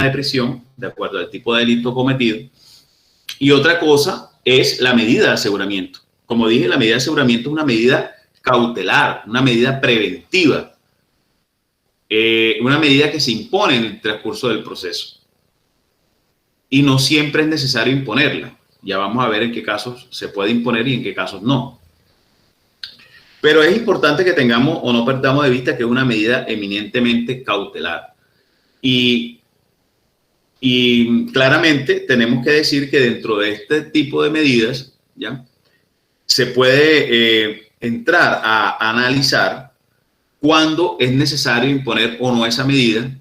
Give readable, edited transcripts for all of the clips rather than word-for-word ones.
de prisión, de acuerdo al tipo de delito cometido. Y otra cosa es la medida de aseguramiento. Como dije, la medida de aseguramiento es una medida cautelar, una medida preventiva, una medida que se impone en el transcurso del proceso. Y no siempre es necesario imponerla. Ya vamos a ver en qué casos se puede imponer y en qué casos no. Pero es importante que tengamos o no perdamos de vista que es una medida eminentemente cautelar. Y claramente tenemos que decir que dentro de este tipo de medidas, ¿ya?, se puede entrar a analizar cuándo es necesario imponer o no esa medida.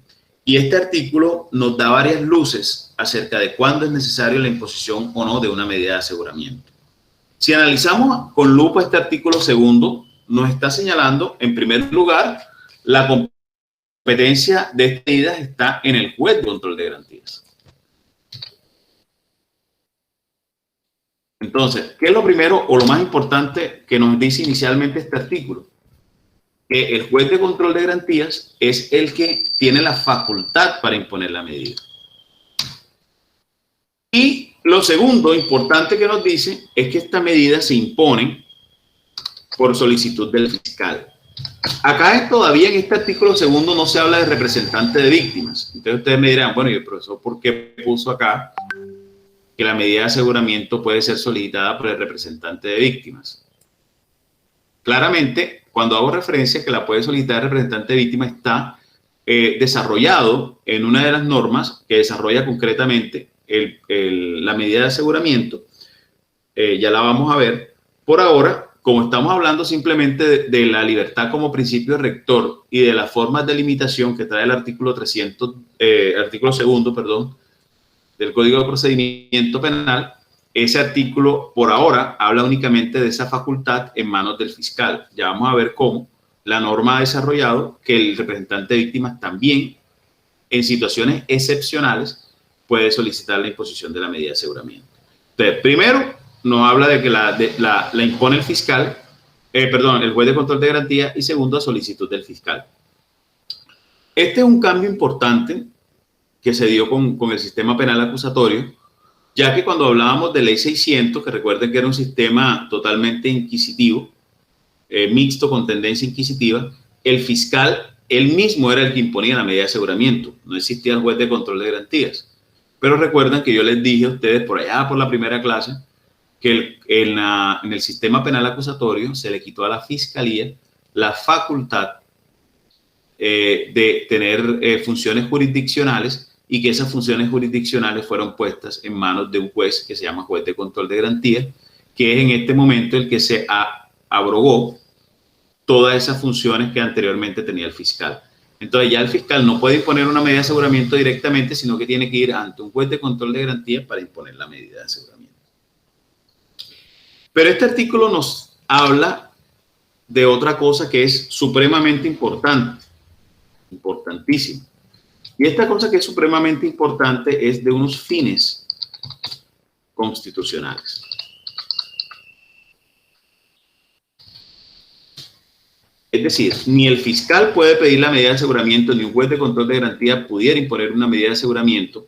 Y este artículo nos da varias luces acerca de cuándo es necesario la imposición o no de una medida de aseguramiento. Si analizamos con lupa este artículo segundo, nos está señalando, en primer lugar, la competencia de estas medidas está en el juez de control de garantías. Entonces, ¿qué es lo primero o lo más importante que nos dice inicialmente este artículo? Que el juez de control de garantías es el que tiene la facultad para imponer la medida. Y lo segundo importante que nos dice es que esta medida se impone por solicitud del fiscal. Acá todavía en este artículo segundo no se habla de representante de víctimas. Entonces ustedes me dirán, bueno, y el profesor, ¿por qué puso acá que la medida de aseguramiento puede ser solicitada por el representante de víctimas? Claramente, cuando hago referencia a que la puede solicitar el representante de víctimas, está desarrollado en una de las normas que desarrolla concretamente la medida de aseguramiento. Ya la vamos a ver. Por ahora, como estamos hablando simplemente de la libertad como principio rector y de las formas de limitación que trae el artículo 300, artículo segundo, perdón, del Código de Procedimiento Penal, ese artículo por ahora habla únicamente de esa facultad en manos del fiscal. Ya vamos a ver cómo la norma ha desarrollado que el representante de víctimas también, en situaciones excepcionales, puede solicitar la imposición de la medida de aseguramiento. Entonces, primero, nos habla de que la impone el fiscal, el juez de control de garantía, y segundo, a solicitud del fiscal. Este es un cambio importante que se dio con el sistema penal acusatorio, ya que cuando hablábamos de ley 600, que recuerden que era un sistema totalmente inquisitivo, mixto con tendencia inquisitiva, el fiscal, él mismo era el que imponía la medida de aseguramiento, no existía el juez de control de garantías. Pero recuerdan que yo les dije a ustedes por allá por la primera clase que en el sistema penal acusatorio se le quitó a la fiscalía la facultad de tener funciones jurisdiccionales, y que esas funciones jurisdiccionales fueron puestas en manos de un juez que se llama juez de control de garantía, que es en este momento el que se abrogó todas esas funciones que anteriormente tenía el fiscal. Entonces ya el fiscal no puede imponer una medida de aseguramiento directamente, sino que tiene que ir ante un juez de control de garantía para imponer la medida de aseguramiento. Pero este artículo nos habla de otra cosa que es supremamente importante, importantísima. Y esta cosa que es supremamente importante es de unos fines constitucionales. Es decir, ni el fiscal puede pedir la medida de aseguramiento, ni un juez de control de garantía pudiera imponer una medida de aseguramiento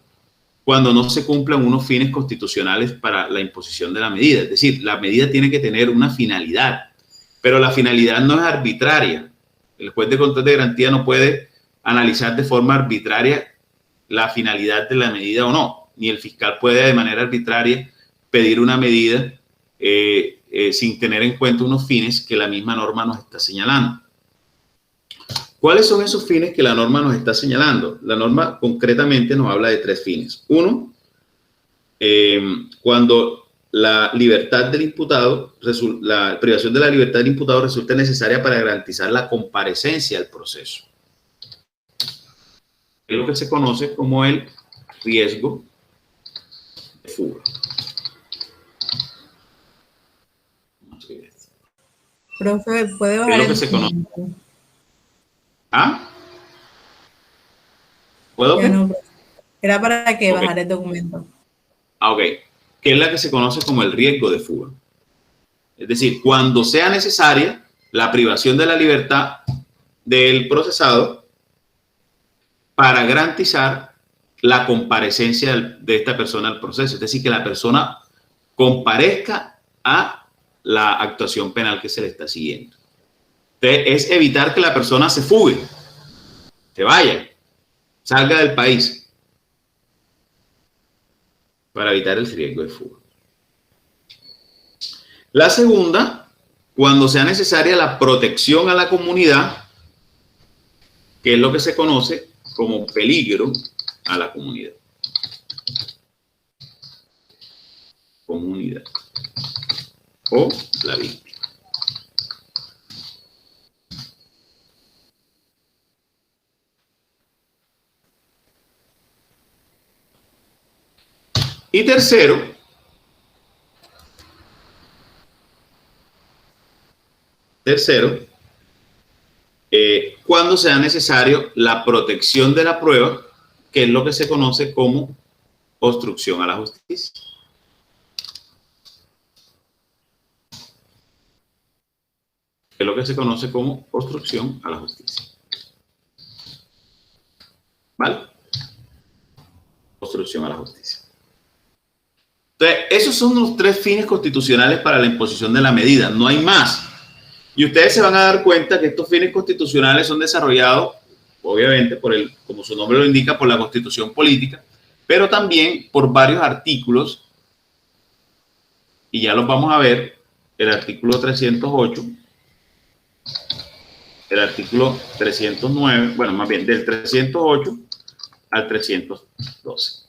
cuando no se cumplan unos fines constitucionales para la imposición de la medida. Es decir, la medida tiene que tener una finalidad, pero la finalidad no es arbitraria. El juez de control de garantía no puede analizar de forma arbitraria la finalidad de la medida o no, ni el fiscal puede de manera arbitraria pedir una medida sin tener en cuenta unos fines que la misma norma nos está señalando. ¿Cuáles son esos fines que la norma nos está señalando? La norma concretamente nos habla de tres fines. Uno, cuando la libertad del imputado, la privación de la libertad del imputado resulta necesaria para garantizar la comparecencia al proceso. Es lo que se conoce como el riesgo de fuga. Profe, ¿puede bajar es lo que se conoce? ¿Ah? ¿Puedo? No, era para que bajara el documento. Ok. Que es la que se conoce como el riesgo de fuga. Es decir, cuando sea necesaria la privación de la libertad del procesado para garantizar la comparecencia de esta persona al proceso, es decir, que la persona comparezca a la actuación penal que se le está siguiendo. Entonces, es evitar que la persona se fugue, se vaya, salga del país, para evitar el riesgo de fuga. La segunda, cuando sea necesaria la protección a la comunidad, que es lo que se conoce como peligro a la comunidad. Comunidad o la víctima. Y tercero, cuando sea necesario la protección de la prueba, que es lo que se conoce como obstrucción a la justicia. Es lo que se conoce como obstrucción a la justicia. ¿Vale? Obstrucción a la justicia. Entonces, esos son los tres fines constitucionales para la imposición de la medida. No hay más. Y ustedes se van a dar cuenta que estos fines constitucionales son desarrollados, obviamente, como su nombre lo indica, por la Constitución política, pero también por varios artículos, y ya los vamos a ver, el artículo 308, el artículo 309, bueno, más bien del 308 al 312.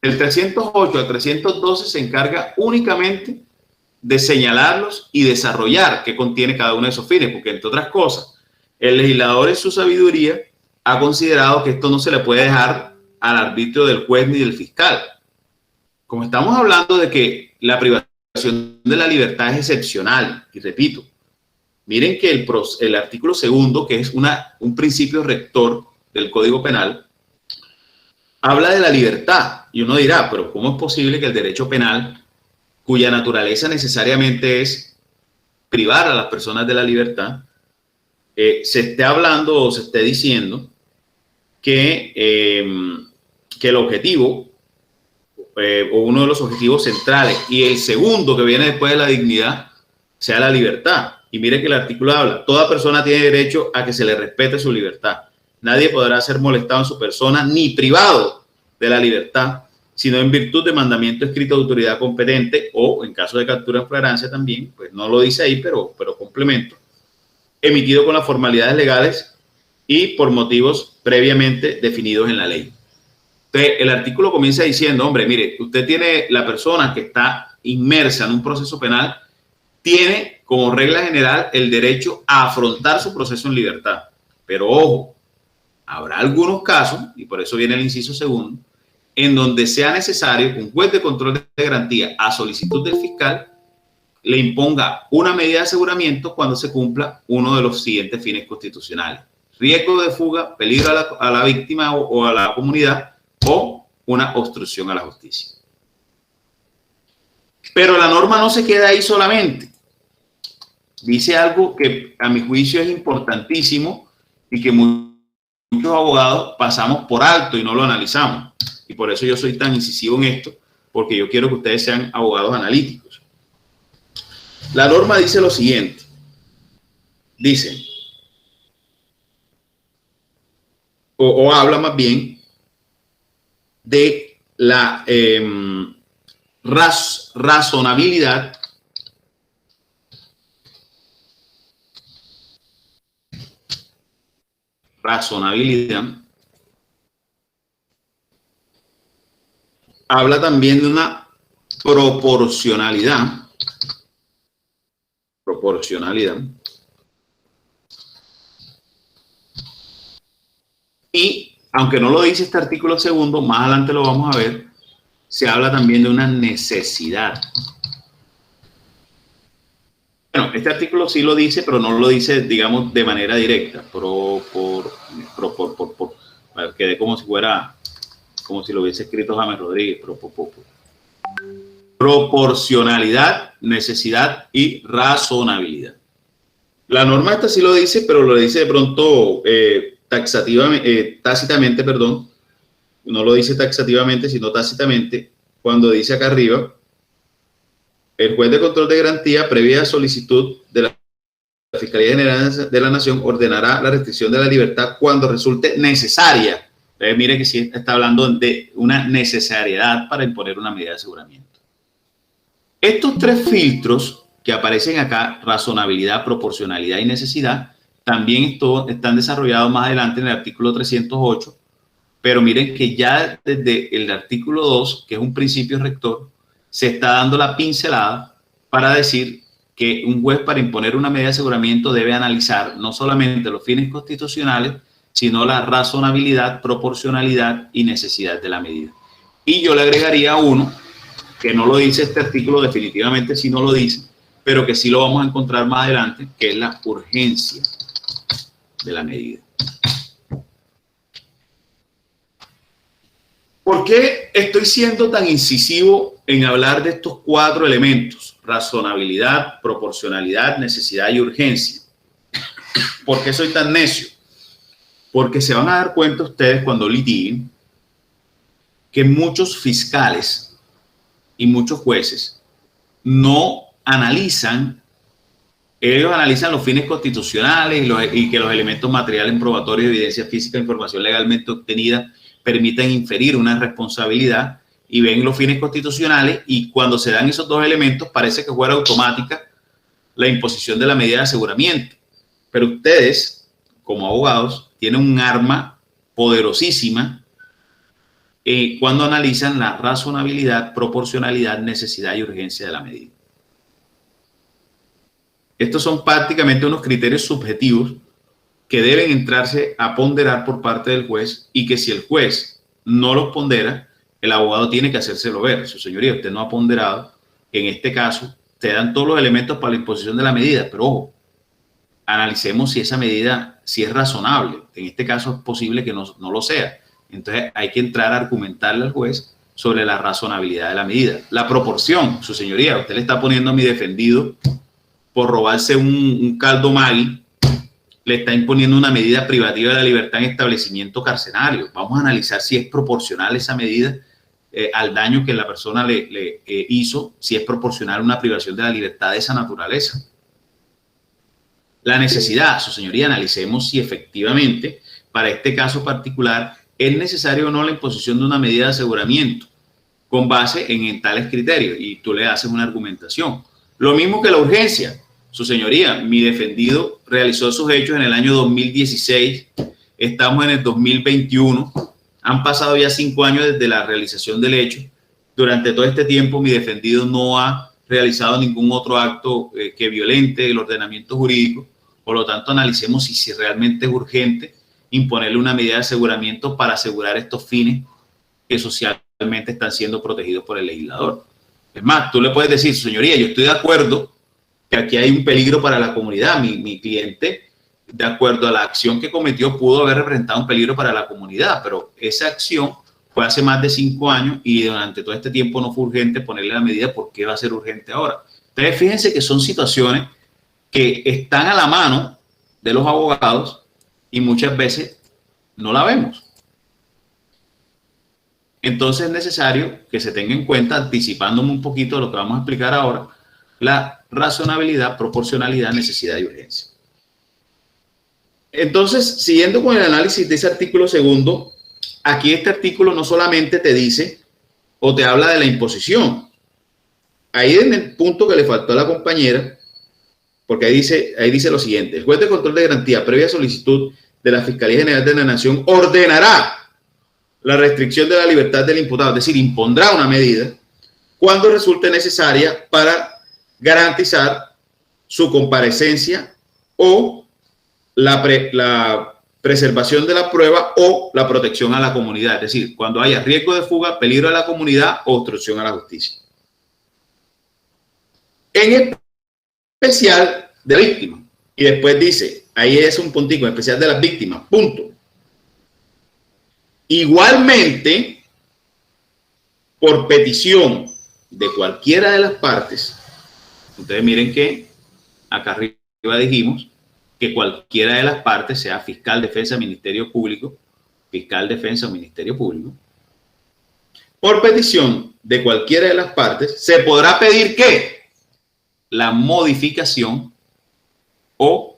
El 308 al 312 se encarga únicamente de señalarlos y desarrollar qué contiene cada uno de esos fines, porque entre otras cosas, el legislador en su sabiduría ha considerado que esto no se le puede dejar al arbitrio del juez ni del fiscal. Como estamos hablando de que la privación de la libertad es excepcional, y repito, miren que el artículo segundo, que es un principio rector del Código Penal, habla de la libertad, y uno dirá, pero ¿cómo es posible que el derecho penal, cuya naturaleza necesariamente es privar a las personas de la libertad, se esté hablando o se esté diciendo que el objetivo, o uno de los objetivos centrales, y el segundo que viene después de la dignidad, sea la libertad? Y mire que el artículo habla, toda persona tiene derecho a que se le respete su libertad. Nadie podrá ser molestado en su persona ni privado de la libertad, sino en virtud de mandamiento escrito de autoridad competente o, en caso de captura en flagrancia también, pues no lo dice ahí, pero complemento, emitido con las formalidades legales y por motivos previamente definidos en la ley. Entonces, el artículo comienza diciendo, hombre, mire, usted tiene, la persona que está inmersa en un proceso penal, tiene como regla general el derecho a afrontar su proceso en libertad. Pero ojo, habrá algunos casos, y por eso viene el inciso segundo, en donde sea necesario que un juez de control de garantía, a solicitud del fiscal, le imponga una medida de aseguramiento cuando se cumpla uno de los siguientes fines constitucionales: riesgo de fuga, peligro a la víctima o a la comunidad, o una obstrucción a la justicia. Pero la norma no se queda ahí solamente. Dice algo que a mi juicio es importantísimo y que muchos abogados pasamos por alto y no lo analizamos. Y por eso yo soy tan incisivo en esto, porque yo quiero que ustedes sean abogados analíticos. La norma dice lo siguiente. Dice, o habla más bien de la razonabilidad habla también de una proporcionalidad y, aunque no lo dice este artículo segundo, más adelante lo vamos a ver, se habla también de una necesidad. Bueno, este artículo sí lo dice, pero no lo dice, digamos, de manera directa, quedé como si fuera, como si lo hubiese escrito James Rodríguez, proporcionalidad, necesidad y razonabilidad. La norma esta sí lo dice, pero lo dice de pronto tácitamente, perdón, no lo dice taxativamente, sino tácitamente, cuando dice acá arriba, el juez de control de garantía, previa solicitud de la Fiscalía General de la Nación, ordenará la restricción de la libertad cuando resulte necesaria. Entonces, mire que sí está hablando de una necesariedad para imponer una medida de aseguramiento. Estos tres filtros que aparecen acá, razonabilidad, proporcionalidad y necesidad, también están desarrollados más adelante en el artículo 308, pero miren que ya desde el artículo 2, que es un principio rector, se está dando la pincelada para decir que un juez, para imponer una medida de aseguramiento, debe analizar no solamente los fines constitucionales, sino la razonabilidad, proporcionalidad y necesidad de la medida. Y yo le agregaría uno, que no lo dice este artículo, definitivamente sí no lo dice, pero que sí lo vamos a encontrar más adelante, que es la urgencia de la medida. ¿Por qué estoy siendo tan incisivo en hablar de estos cuatro elementos? Razonabilidad, proporcionalidad, necesidad y urgencia. ¿Por qué soy tan necio? Porque se van a dar cuenta ustedes cuando litiguen que muchos fiscales y muchos jueces no analizan, ellos analizan los fines constitucionales y que los elementos materiales probatorios, evidencia física, información legalmente obtenida permitan inferir una responsabilidad, y ven los fines constitucionales, y cuando se dan esos dos elementos parece que fuera automática la imposición de la medida de aseguramiento. Pero ustedes, como abogados, tienen un arma poderosísima cuando analizan la razonabilidad, proporcionalidad, necesidad y urgencia de la medida. Estos son prácticamente unos criterios subjetivos que deben entrarse a ponderar por parte del juez, y que si el juez no los pondera, el abogado tiene que hacérselo ver. Su señoría, usted no ha ponderado, en este caso, te dan todos los elementos para la imposición de la medida, pero ojo, analicemos si esa medida, si es razonable. En este caso es posible que no lo sea. Entonces hay que entrar a argumentarle al juez sobre la razonabilidad de la medida. La proporción, su señoría, usted le está poniendo a mi defendido por robarse un caldo Maggi, le está imponiendo una medida privativa de la libertad en establecimiento carcelario. Vamos a analizar si es proporcional esa medida al daño que la persona le hizo, si es proporcional una privación de la libertad de esa naturaleza. La necesidad, su señoría, analicemos si efectivamente para este caso particular es necesario o no la imposición de una medida de aseguramiento con base en tales criterios, y tú le haces una argumentación. Lo mismo que la urgencia. Su señoría, mi defendido realizó esos hechos en el año 2016, estamos en el 2021, han pasado ya 5 años desde la realización del hecho. Durante todo este tiempo mi defendido no ha realizado ningún otro acto que violente el ordenamiento jurídico. Por lo tanto, analicemos si realmente es urgente imponerle una medida de aseguramiento para asegurar estos fines que socialmente están siendo protegidos por el legislador. Es más, tú le puedes decir, su señoría, yo estoy de acuerdo que aquí hay un peligro para la comunidad. Mi cliente, de acuerdo a la acción que cometió, pudo haber representado un peligro para la comunidad, pero esa acción fue hace más de 5 años y durante todo este tiempo no fue urgente ponerle la medida. ¿Por qué va a ser urgente ahora? Entonces, fíjense que son situaciones que están a la mano de los abogados y muchas veces no la vemos. Entonces es necesario que se tenga en cuenta, anticipándome un poquito de lo que vamos a explicar ahora, la razonabilidad, proporcionalidad, necesidad y urgencia. Entonces, siguiendo con el análisis de ese artículo segundo, aquí este artículo no solamente te dice o te habla de la imposición. Ahí en el punto que le faltó a la compañera, porque ahí dice lo siguiente: el juez de control de garantía, previa solicitud de la Fiscalía General de la Nación, ordenará la restricción de la libertad del imputado, es decir, impondrá una medida cuando resulte necesaria para garantizar su comparecencia o la preservación de la prueba o la protección a la comunidad, es decir, cuando haya riesgo de fuga, peligro a la comunidad o obstrucción a la justicia. En especial de la víctima. Y después dice, ahí es un puntico, en especial de las víctimas, punto. Igualmente, por petición de cualquiera de las partes, ustedes miren que acá arriba dijimos que cualquiera de las partes, sea fiscal, defensa, ministerio público, fiscal, defensa o ministerio público, por petición de cualquiera de las partes, se podrá pedir que la modificación o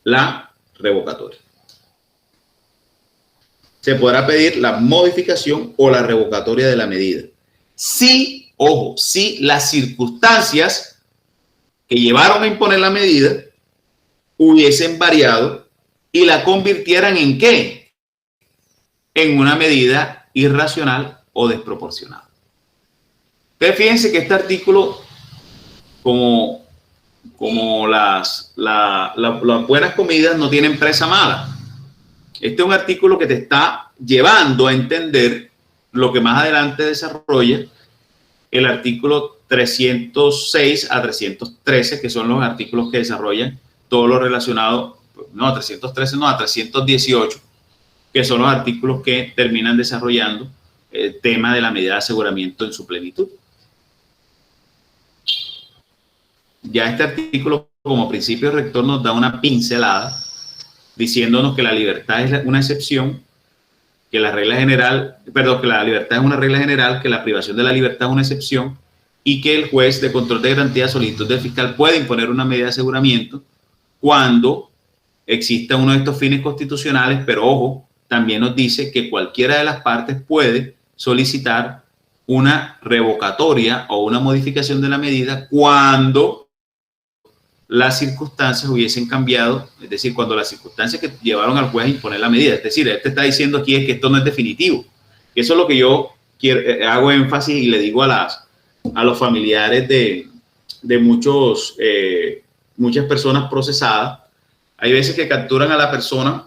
la revocatoria. Se podrá pedir la modificación o la revocatoria de la medida. Si, ojo, si las circunstancias que llevaron a imponer la medida hubiesen variado y la convirtieran ¿en qué? En una medida irracional o desproporcionada. Pero fíjense que este artículo, como las buenas comidas no tienen presa mala. Este es un artículo que te está llevando a entender lo que más adelante desarrolla el artículo 306 a 313, que son los artículos que desarrollan todo lo relacionado, no, 313 no, a 318, que son los artículos que terminan desarrollando el tema de la medida de aseguramiento en su plenitud. Ya este artículo, como principio rector, nos da una pincelada diciéndonos que la libertad es una excepción, que la regla general, perdón, que la libertad es una regla general, que la privación de la libertad es una excepción y que el juez de control de garantía a solicitud del fiscal puede imponer una medida de aseguramiento cuando exista uno de estos fines constitucionales, pero ojo, también nos dice que cualquiera de las partes puede solicitar una revocatoria o una modificación de la medida cuando las circunstancias hubiesen cambiado, es decir, cuando las circunstancias que llevaron al juez a imponer la medida, es decir, él te está diciendo aquí es que esto no es definitivo. Eso es lo que yo hago énfasis y le digo a los familiares de muchas personas procesadas. Hay veces que capturan a la persona,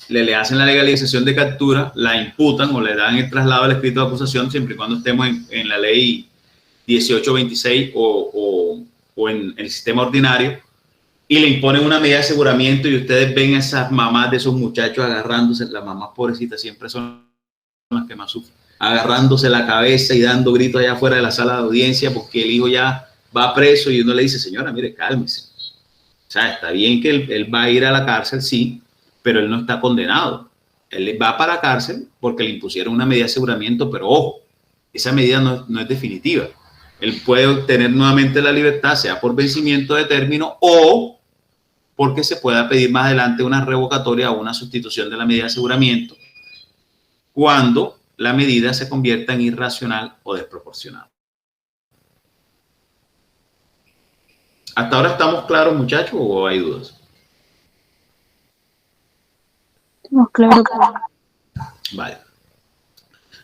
le hacen la legalización de captura, la imputan o le dan el traslado al escrito de acusación, siempre y cuando estemos en la ley 1826 o en el sistema ordinario, y le imponen una medida de aseguramiento y ustedes ven a esas mamás de esos muchachos agarrándose, las mamás pobrecitas siempre son las que más sufren, agarrándose la cabeza y dando gritos allá afuera de la sala de audiencia porque el hijo ya va preso y uno le dice, señora, mire, cálmese. O sea, está bien que él va a ir a la cárcel, sí, pero él no está condenado. Él va para la cárcel porque le impusieron una medida de aseguramiento, pero ojo, esa medida no es definitiva. Él puede obtener nuevamente la libertad, sea por vencimiento de término o porque se pueda pedir más adelante una revocatoria o una sustitución de la medida de aseguramiento cuando la medida se convierta en irracional o desproporcionada. ¿Hasta ahora estamos claros, muchachos, o hay dudas? Estamos claros. Vale.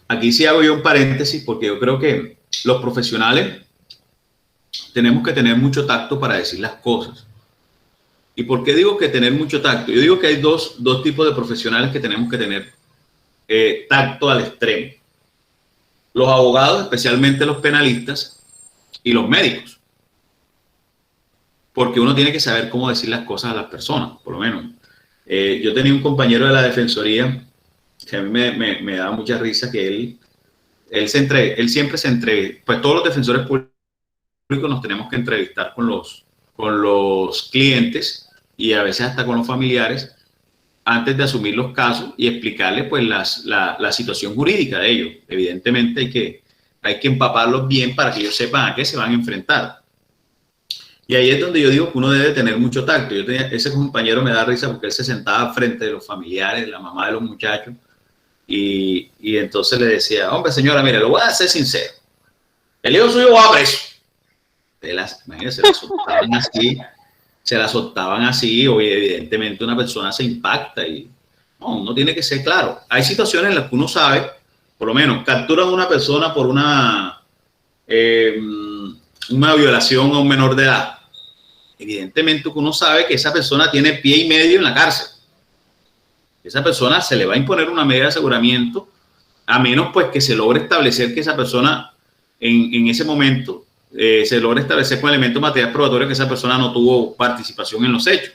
Aquí sí hago yo un paréntesis porque yo creo que los profesionales tenemos que tener mucho tacto para decir las cosas. ¿Y por qué digo que tener mucho tacto? Yo digo que hay dos tipos de profesionales que tenemos que tener tacto al extremo. Los abogados, especialmente los penalistas, y los médicos. Porque uno tiene que saber cómo decir las cosas a las personas, por lo menos. Yo tenía un compañero de la Defensoría que a mí me daba mucha risa, que él siempre se entrevista, pues todos los defensores públicos nos tenemos que entrevistar con los clientes y a veces hasta con los familiares antes de asumir los casos y explicarles pues la situación jurídica de ellos. Evidentemente hay que empaparlos bien para que ellos sepan a qué se van a enfrentar. Y ahí es donde yo digo que uno debe tener mucho tacto. Ese compañero me da risa porque él se sentaba frente de los familiares, la mamá de los muchachos, y entonces le decía, hombre, señora, mire, lo voy a ser sincero. El hijo suyo va preso. Imagínense, se la soltaban así, o evidentemente una persona se impacta y no, uno tiene que ser claro. Hay situaciones en las que uno sabe, por lo menos, capturan a una persona por una violación a un menor de edad. Evidentemente uno sabe que esa persona tiene pie y medio en la cárcel. Esa persona se le va a imponer una medida de aseguramiento a menos pues que se logre establecer que esa persona en ese momento se logra establecer con elementos materiales probatorios que esa persona no tuvo participación en los hechos.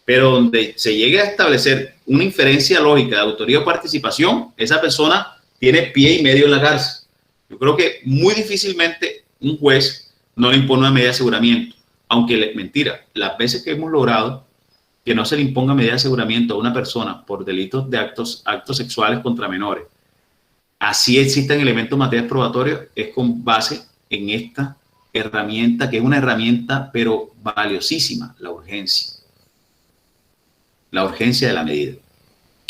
Pero donde se llegue a establecer una inferencia lógica de autoría o participación, esa persona tiene pie y medio en la cárcel. Yo creo que muy difícilmente un juez no le impone una medida de aseguramiento. Aunque mentira, las veces que hemos logrado que no se le imponga medida de aseguramiento a una persona por delitos de actos sexuales contra menores, así existen elementos materiales probatorios, es con base en esta herramienta, que es una herramienta pero valiosísima, la urgencia. La urgencia de la medida.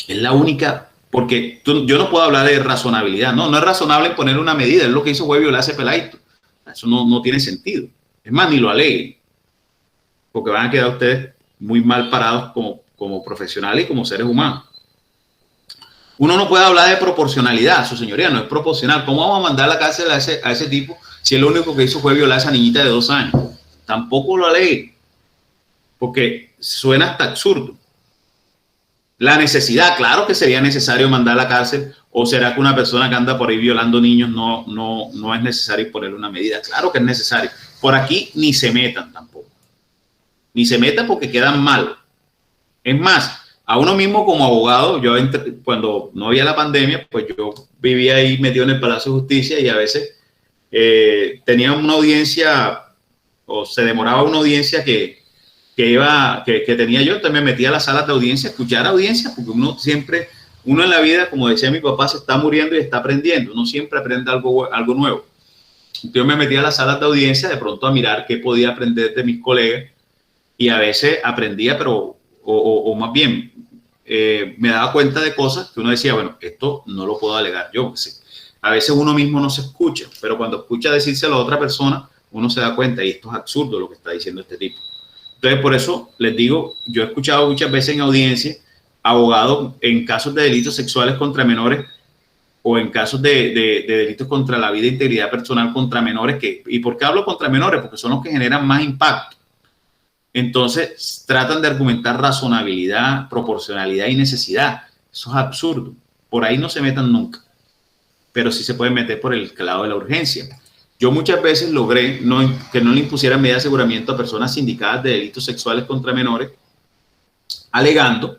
Es la única, porque yo no puedo hablar de razonabilidad, no es razonable poner una medida, es lo que hizo fue violar ese peladito. Eso no tiene sentido. Es más, ni lo aleguen, porque van a quedar ustedes muy mal parados como profesionales y como seres humanos. Uno no puede hablar de proporcionalidad, su señoría, no es proporcional. ¿Cómo vamos a mandar a la cárcel a ese tipo si él lo único que hizo fue violar a esa niñita de 2 años? Tampoco lo aleguen, porque suena hasta absurdo. La necesidad, claro que sería necesario mandar a la cárcel, o será que una persona que anda por ahí violando niños no es necesario ponerle una medida. Claro que es necesario. Por aquí ni se metan tampoco. Ni se metan porque quedan mal. Es más, a uno mismo como abogado, cuando no había la pandemia, pues yo vivía ahí metido en el Palacio de Justicia y a veces tenía una audiencia o se demoraba una audiencia que tenía yo, entonces me metía a las salas de audiencia, a escuchar audiencias, porque uno en la vida, como decía mi papá, se está muriendo y está aprendiendo, uno siempre aprende algo nuevo. Entonces yo me metía a las salas de audiencia de pronto a mirar qué podía aprender de mis colegas y a veces aprendía, pero, o más bien, me daba cuenta de cosas que uno decía, bueno, esto no lo puedo alegar yo. A veces uno mismo no se escucha, pero cuando escucha decírselo a otra persona, uno se da cuenta y esto es absurdo lo que está diciendo este tipo. Entonces, por eso les digo, yo he escuchado muchas veces en audiencia abogados en casos de delitos sexuales contra menores o en casos de delitos contra la vida e integridad personal contra menores. ¿Y por qué hablo contra menores? Porque son los que generan más impacto. Entonces, tratan de argumentar razonabilidad, proporcionalidad y necesidad. Eso es absurdo. Por ahí no se metan nunca. Pero sí se pueden meter por el lado de la urgencia. Yo muchas veces logré que no le impusieran medida de aseguramiento a personas sindicadas de delitos sexuales contra menores, alegando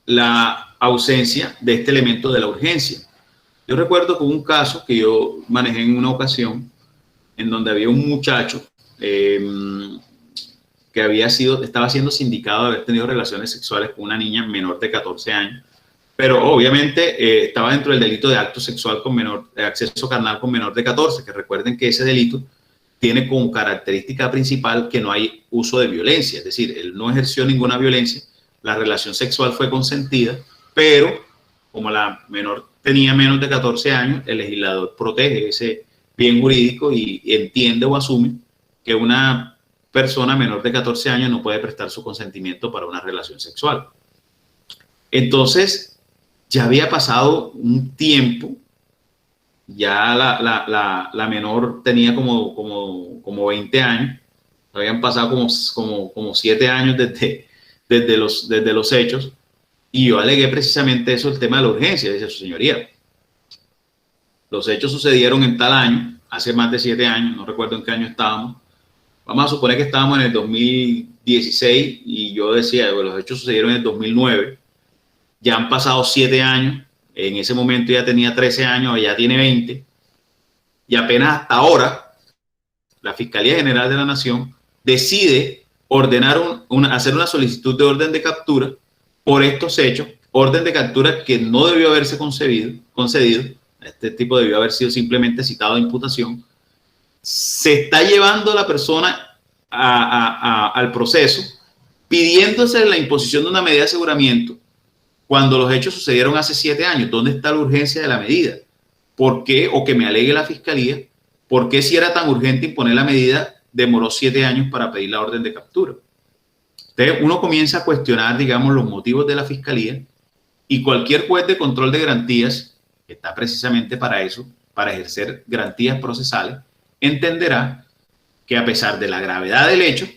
la ausencia de este elemento de la urgencia. Yo recuerdo que hubo un caso que yo manejé en una ocasión en donde había un muchacho que estaba siendo sindicado de haber tenido relaciones sexuales con una niña menor de 14 años, pero obviamente estaba dentro del delito de acto sexual con menor, de acceso carnal con menor de 14, que recuerden que ese delito tiene como característica principal que no hay uso de violencia, es decir, él no ejerció ninguna violencia, la relación sexual fue consentida, pero como la menor tenía menos de 14 años, el legislador protege ese bien jurídico y entiende o asume que una persona menor de 14 años no puede prestar su consentimiento para una relación sexual. Entonces, ya había pasado un tiempo, ya la menor tenía como 20 años, habían pasado como 7 años desde los hechos, y yo alegué precisamente eso, el tema de la urgencia, dice su señoría. Los hechos sucedieron en tal año, hace más de 7 años, no recuerdo en qué año estábamos, vamos a suponer que estábamos en el 2016 y yo decía, bueno, los hechos sucedieron en el 2009, ya han pasado 7 años, en ese momento ya tenía 13 años, ya tiene 20, y apenas hasta ahora la Fiscalía General de la Nación decide ordenar hacer una solicitud de orden de captura por estos hechos, orden de captura que no debió haberse concedido, este tipo debió haber sido simplemente citado a imputación. Se está llevando a la persona al proceso pidiéndose la imposición de una medida de aseguramiento cuando los hechos sucedieron hace 7 años. ¿Dónde está la urgencia de la medida? ¿Por qué? O que me alegue la Fiscalía, ¿por qué si era tan urgente imponer la medida demoró 7 años para pedir la orden de captura? Entonces uno comienza a cuestionar, digamos, los motivos de la Fiscalía, y cualquier juez de control de garantías, que está precisamente para eso, para ejercer garantías procesales, entenderá que a pesar de la gravedad del hecho,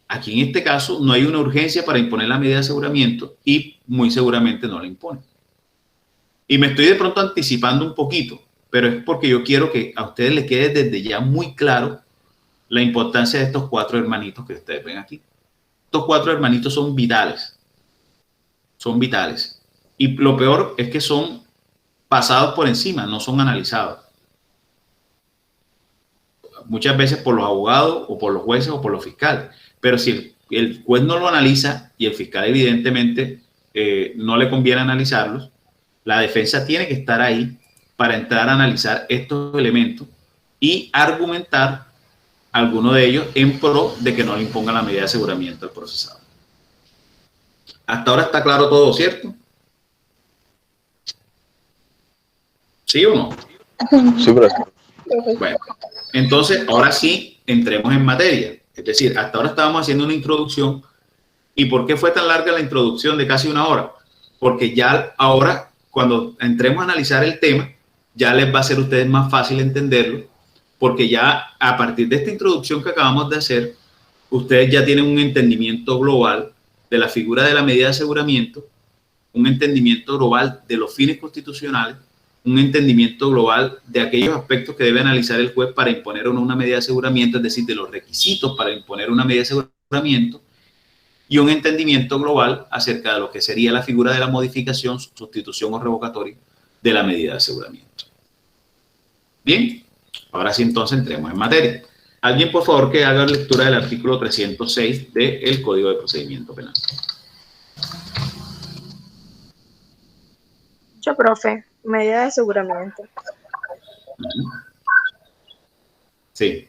aquí en este caso no hay una urgencia para imponer la medida de aseguramiento y muy seguramente no la impone. Y me estoy de pronto anticipando un poquito, pero es porque yo quiero que a ustedes les quede desde ya muy claro la importancia de estos 4 hermanitos que ustedes ven aquí. Estos 4 hermanitos son vitales. Son vitales. Y lo peor es que son pasados por encima, no son analizados. Muchas veces por los abogados o por los jueces o por los fiscales. Pero si el juez no lo analiza y el fiscal evidentemente no le conviene analizarlos, la defensa tiene que estar ahí para entrar a analizar estos elementos y argumentar alguno de ellos en pro de que no le impongan la medida de aseguramiento al procesado. Hasta ahora está claro todo, ¿cierto? ¿Sí o no? Sí, profesor. Bueno, entonces ahora sí entremos en materia. Es decir, hasta ahora estábamos haciendo una introducción. ¿Y por qué fue tan larga la introducción de casi una hora? Porque ya ahora, cuando entremos a analizar el tema, ya les va a ser a ustedes más fácil entenderlo, porque ya a partir de esta introducción que acabamos de hacer, ustedes ya tienen un entendimiento global de la figura de la medida de aseguramiento, un entendimiento global de los fines constitucionales, un entendimiento global de aquellos aspectos que debe analizar el juez para imponer o no una medida de aseguramiento, es decir, de los requisitos para imponer una medida de aseguramiento, y un entendimiento global acerca de lo que sería la figura de la modificación, sustitución o revocatoria de la medida de aseguramiento. Bien, ahora sí entonces entremos en materia. Alguien, por favor, que haga lectura del artículo 306 del Código de Procedimiento Penal. Yo, profe, medida de aseguramiento. Sí.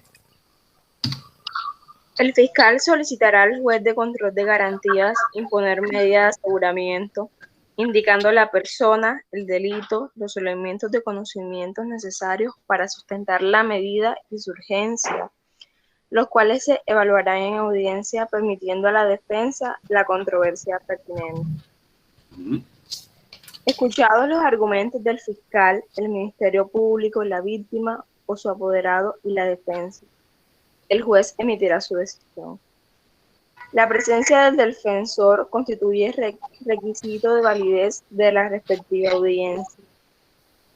El fiscal solicitará al juez de control de garantías imponer medida de aseguramiento, indicando la persona, el delito, los elementos de conocimientos necesarios para sustentar la medida y su urgencia, los cuales se evaluarán en audiencia, permitiendo a la defensa la controversia pertinente. Escuchados los argumentos del fiscal, el Ministerio Público, la víctima o su apoderado y la defensa, el juez emitirá su decisión. La presencia del defensor constituye requisito de validez de la respectiva audiencia.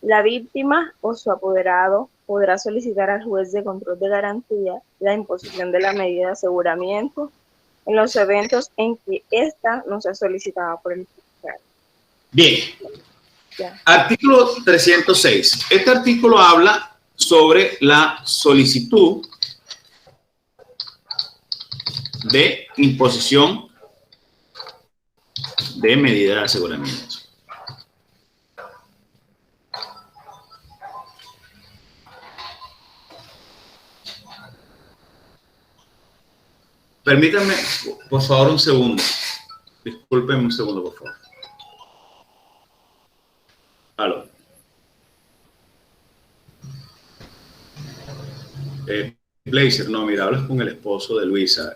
La víctima o su apoderado podrá solicitar al juez de control de garantía la imposición de la medida de aseguramiento en los eventos en que ésta no sea solicitada por el fiscal. Bien. Ya. Artículo 306. Este artículo habla sobre la solicitud de imposición de medida de aseguramiento. Permítanme, por favor, un segundo. Discúlpenme un segundo, por favor. Aló. Blazer, no, mira, hablas con el esposo de Luisa.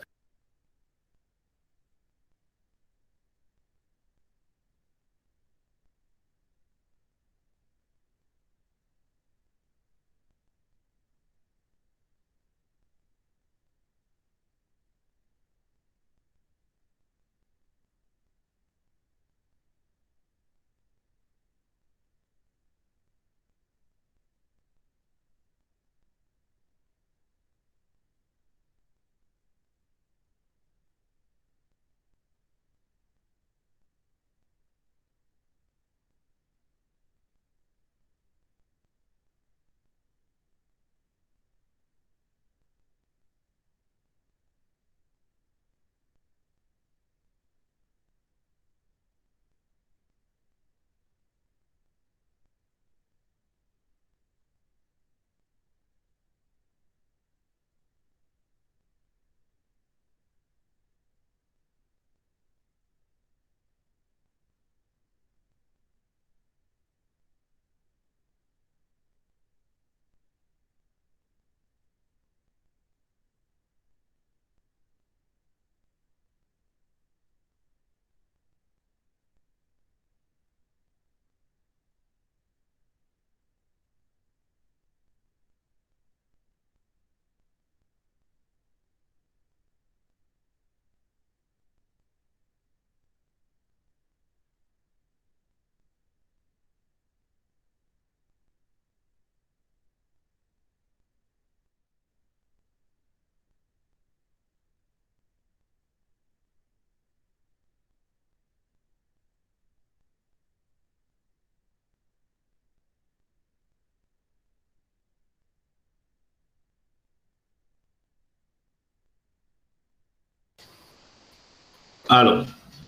Aló,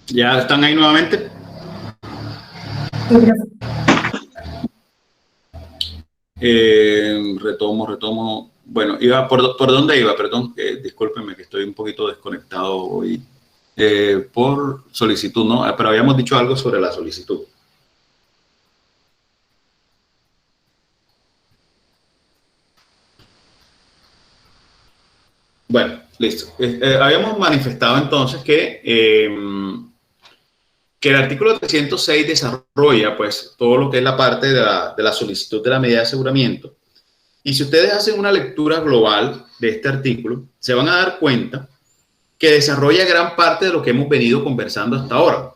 ¿ya están ahí nuevamente? Retomo. Bueno, iba por dónde iba, perdón, discúlpenme que estoy un poquito desconectado hoy. Por solicitud, ¿no? Pero habíamos dicho algo sobre la solicitud. Bueno, listo. Habíamos manifestado entonces que el artículo 306 desarrolla pues todo lo que es la parte de la solicitud de la medida de aseguramiento. Y si ustedes hacen una lectura global de este artículo, se van a dar cuenta que desarrolla gran parte de lo que hemos venido conversando hasta ahora.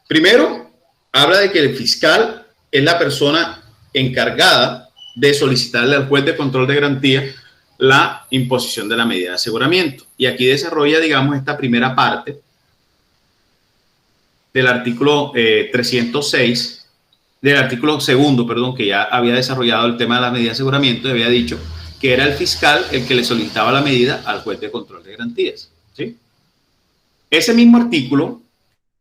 Primero, habla de que el fiscal es la persona encargada de solicitarle al juez de control de garantía la imposición de la medida de aseguramiento. Y aquí desarrolla, digamos, esta primera parte del artículo 306, del artículo segundo, perdón, que ya había desarrollado el tema de la medida de aseguramiento y había dicho que era el fiscal el que le solicitaba la medida al juez de control de garantías. ¿Sí? Ese mismo artículo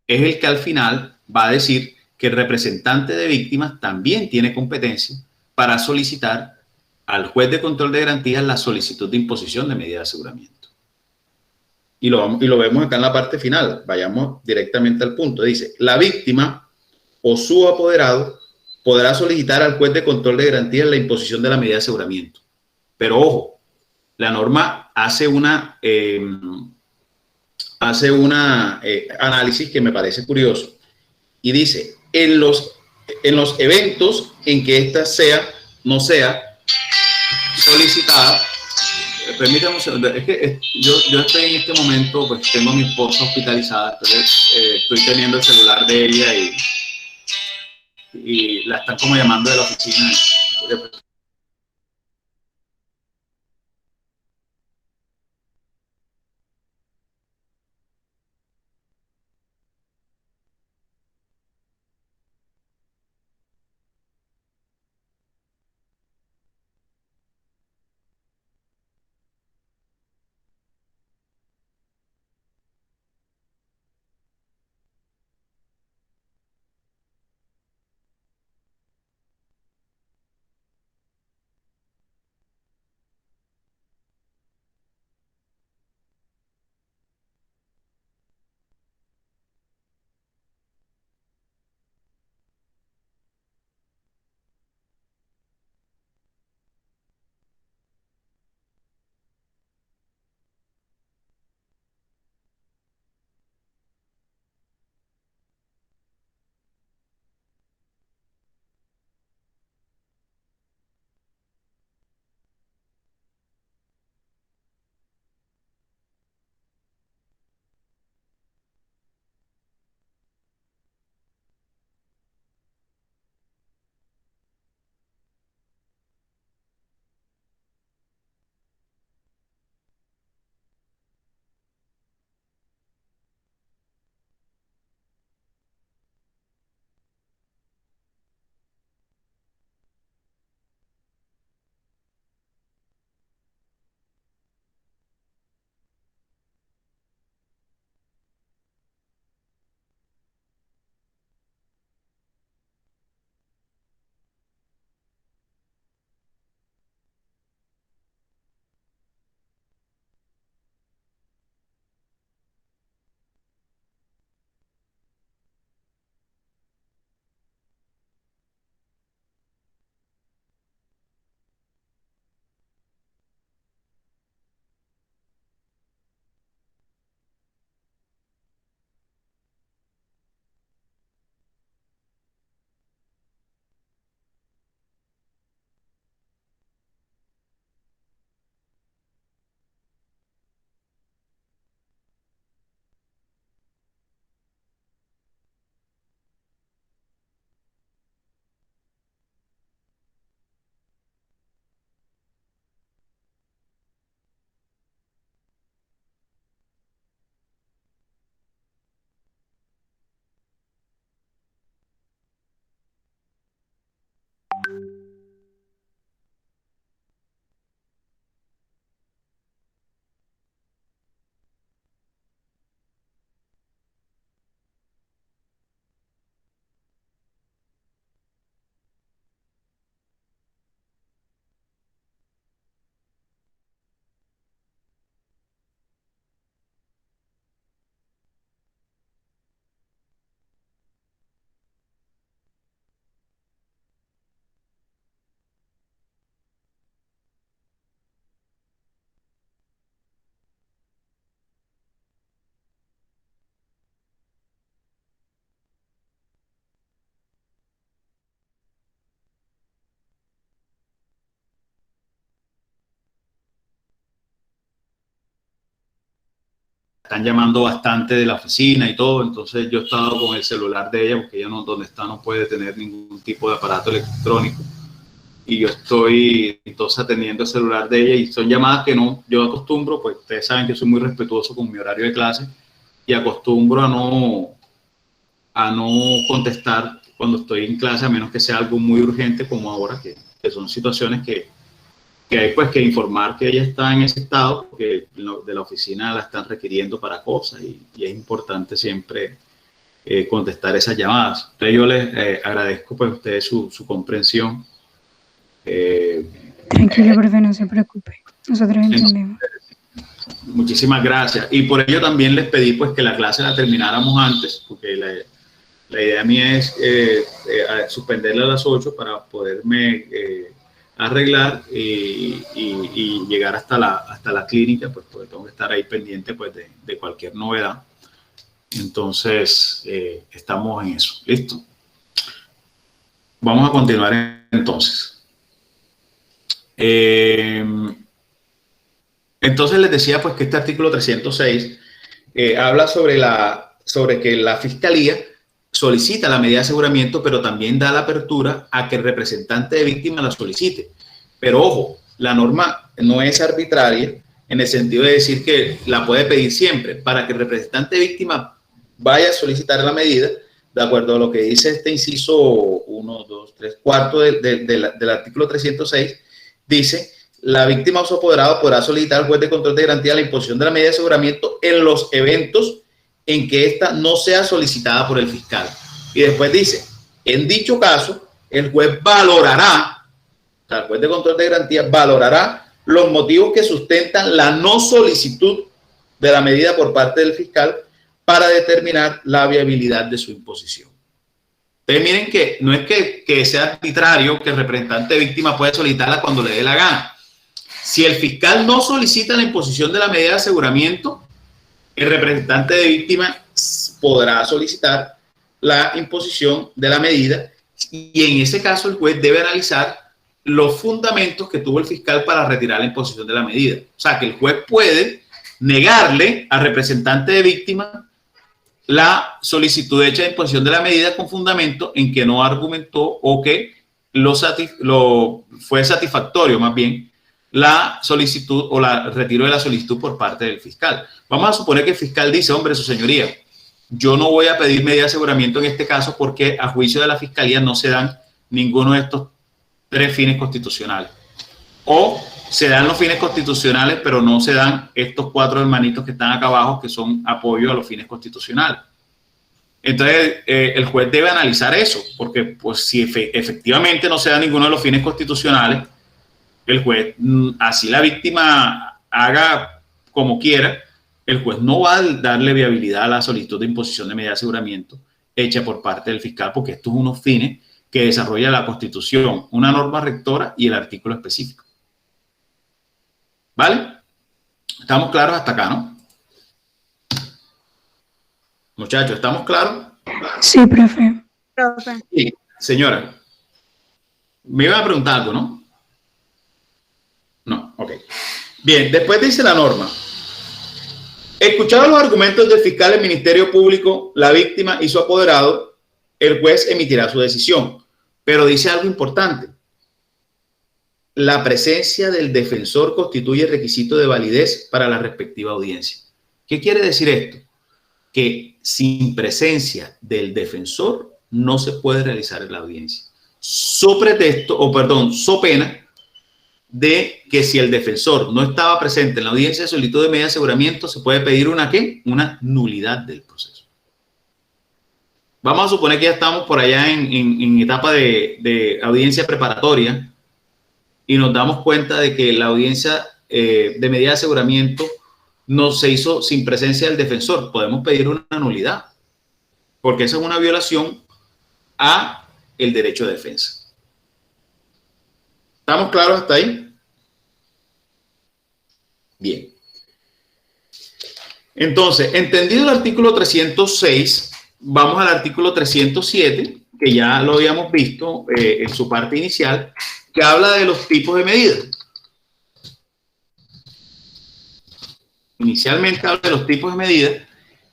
es el que al final va a decir que el representante de víctimas también tiene competencia para solicitar al juez de control de garantías la solicitud de imposición de medida de aseguramiento. Y lo vemos acá en la parte final. Vayamos directamente al punto. Dice, la víctima o su apoderado podrá solicitar al juez de control de garantías la imposición de la medida de aseguramiento. Pero ojo, la norma hace una análisis que me parece curioso y dice, en los eventos en que ésta no sea solicitada, permítame un segundo, es que yo estoy en este momento, pues tengo a mi esposa hospitalizada, entonces estoy teniendo el celular de ella y la están como llamando de la oficina. están llamando bastante de la oficina y todo, entonces yo he estado con el celular de ella, porque ella no, donde está no puede tener ningún tipo de aparato electrónico, y yo estoy entonces atendiendo el celular de ella, y son llamadas que no, yo acostumbro, pues ustedes saben que soy muy respetuoso con mi horario de clase, y acostumbro a no contestar cuando estoy en clase, a menos que sea algo muy urgente como ahora, que son situaciones que hay pues que informar que ella está en ese estado, porque de la oficina la están requiriendo para cosas, y es importante siempre contestar esas llamadas. Entonces yo les agradezco pues a ustedes su comprensión. Tranquilo, profe, no se preocupe. Nosotros entendemos. Muchísimas gracias. Y por ello también les pedí pues que la clase la termináramos antes, porque la idea mía es suspenderla a las 8 para poderme arreglar y llegar hasta la clínica, pues porque tengo que estar ahí pendiente pues de cualquier novedad. Entonces, estamos en eso. ¿Listo? Vamos a continuar entonces. Entonces les decía pues que este artículo 306 habla sobre que la Fiscalía solicita la medida de aseguramiento, pero también da la apertura a que el representante de víctima la solicite. Pero ojo, la norma no es arbitraria en el sentido de decir que la puede pedir siempre. Para que el representante de víctima vaya a solicitar la medida, de acuerdo a lo que dice este inciso 1, 2, 3, cuarto del artículo 306, dice: la víctima o su apoderado podrá solicitar al juez de control de garantía la imposición de la medida de aseguramiento en los eventos en que ésta no sea solicitada por el fiscal. Y después dice: en dicho caso, el juez valorará, o sea, el juez de control de garantía valorará los motivos que sustentan la no solicitud de la medida por parte del fiscal para determinar la viabilidad de su imposición. Entonces miren que no es que sea arbitrario que el representante de víctima puede solicitarla cuando le dé la gana. Si el fiscal no solicita la imposición de la medida de aseguramiento, el representante de víctima podrá solicitar la imposición de la medida, y en ese caso el juez debe analizar los fundamentos que tuvo el fiscal para retirar la imposición de la medida. O sea, que el juez puede negarle al representante de víctima la solicitud hecha de imposición de la medida con fundamento en que no argumentó o que fue satisfactorio más bien la solicitud o la retiro de la solicitud por parte del fiscal. Vamos a suponer que el fiscal dice: hombre, su señoría, yo no voy a pedir medida de aseguramiento en este caso porque a juicio de la fiscalía no se dan ninguno de estos 3 fines constitucionales. O se dan los fines constitucionales, pero no se dan estos 4 hermanitos que están acá abajo, que son apoyo a los fines constitucionales. Entonces, el juez debe analizar eso, porque pues, si efectivamente no se da ninguno de los fines constitucionales, el juez, así la víctima haga como quiera, el juez no va a darle viabilidad a la solicitud de imposición de medida de aseguramiento hecha por parte del fiscal, porque estos son unos fines que desarrolla la Constitución, una norma rectora y el artículo específico. ¿Vale? ¿Estamos claros hasta acá, no? Muchachos, ¿estamos claros? Sí, profe. Sí, señora. Me iba a preguntar algo, ¿no? No, ok. Bien, después dice la norma: escuchados los argumentos del fiscal, el Ministerio Público, la víctima y su apoderado, el juez emitirá su decisión. Pero dice algo importante: la presencia del defensor constituye requisito de validez para la respectiva audiencia. ¿Qué quiere decir esto? Que sin presencia del defensor no se puede realizar la audiencia. So pena de que si el defensor no estaba presente en la audiencia de solicitud de medida de aseguramiento, se puede pedir una ¿qué? Una nulidad del proceso. Vamos a suponer que ya estamos por allá en etapa de audiencia preparatoria y nos damos cuenta de que la audiencia de medida de aseguramiento no se hizo sin presencia del defensor. Podemos pedir una nulidad, porque esa es una violación a el derecho de defensa. ¿Estamos claros hasta ahí? Bien. Entonces, entendido el artículo 306, vamos al artículo 307, que ya lo habíamos visto en su parte inicial, que habla de los tipos de medidas. inicialmente habla de los tipos de medidas.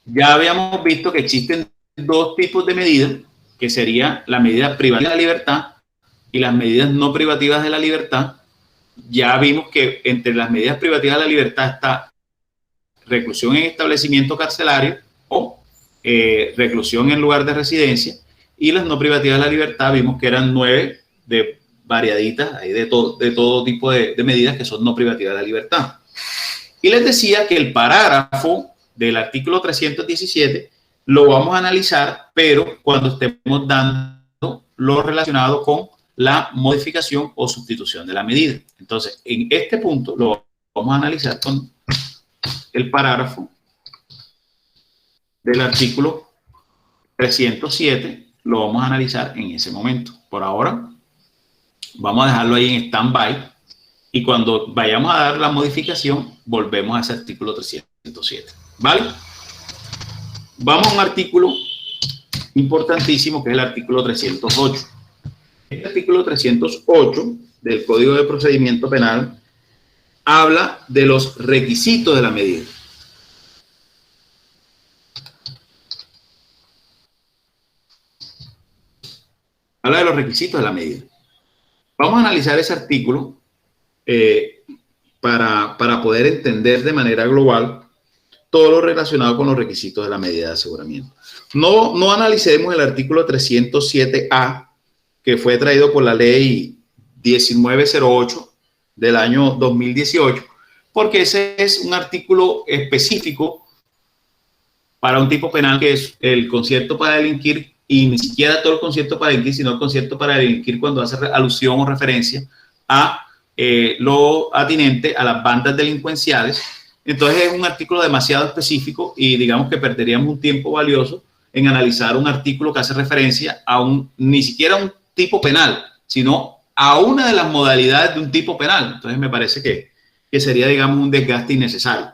Ya habíamos visto que existen dos tipos de medidas, que sería la medida privativa de la libertad y las medidas no privativas de la libertad. Ya vimos que entre las medidas privativas de la libertad está reclusión en establecimiento carcelario o reclusión en lugar de residencia, y las no privativas de la libertad vimos que eran 9 de variaditas, ahí de todo tipo de medidas que son no privativas de la libertad. Y les decía que el parágrafo del artículo 317 lo vamos a analizar, pero cuando estemos dando lo relacionado con la modificación o sustitución de la medida. Entonces, en este punto lo vamos a analizar con el parágrafo del artículo 307, lo vamos a analizar en ese momento. Por ahora, vamos a dejarlo ahí en stand-by, y cuando vayamos a dar la modificación, volvemos a ese artículo 307. ¿Vale? Vamos a un artículo importantísimo, que es el artículo 308. El artículo 308 del Código de Procedimiento Penal habla de los requisitos de la medida. Habla de los requisitos de la medida. Vamos a analizar ese artículo para poder entender de manera global todo lo relacionado con los requisitos de la medida de aseguramiento. No analicemos el artículo 307A, que fue traído por la ley 1908 del año 2018, porque ese es un artículo específico para un tipo penal, que es el concierto para delinquir, y ni siquiera todo el concierto para delinquir, sino el concierto para delinquir cuando hace alusión o referencia a lo atinente a las bandas delincuenciales. Entonces es un artículo demasiado específico, y digamos que perderíamos un tiempo valioso en analizar un artículo que hace referencia a ni siquiera un tipo penal, sino a una de las modalidades de un tipo penal. Entonces me parece que sería, digamos, un desgaste innecesario.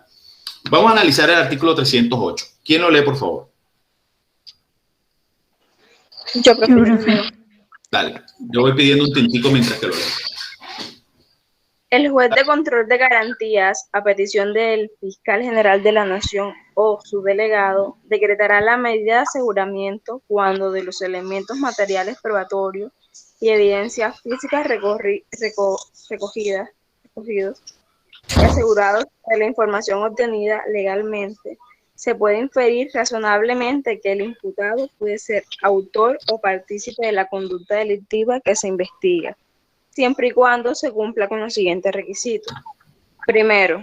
Vamos a analizar el artículo 308. ¿Quién lo lee, por favor? Yo prefiero. Dale, yo voy pidiendo un tintico mientras que lo leo. El juez de control de garantías, a petición del fiscal general de la Nación o su delegado, decretará la medida de aseguramiento cuando de los elementos materiales probatorios y evidencias físicas recogidos y asegurados de la información obtenida legalmente, se puede inferir razonablemente que el imputado puede ser autor o partícipe de la conducta delictiva que se investiga, siempre y cuando se cumpla con los siguientes requisitos. Primero,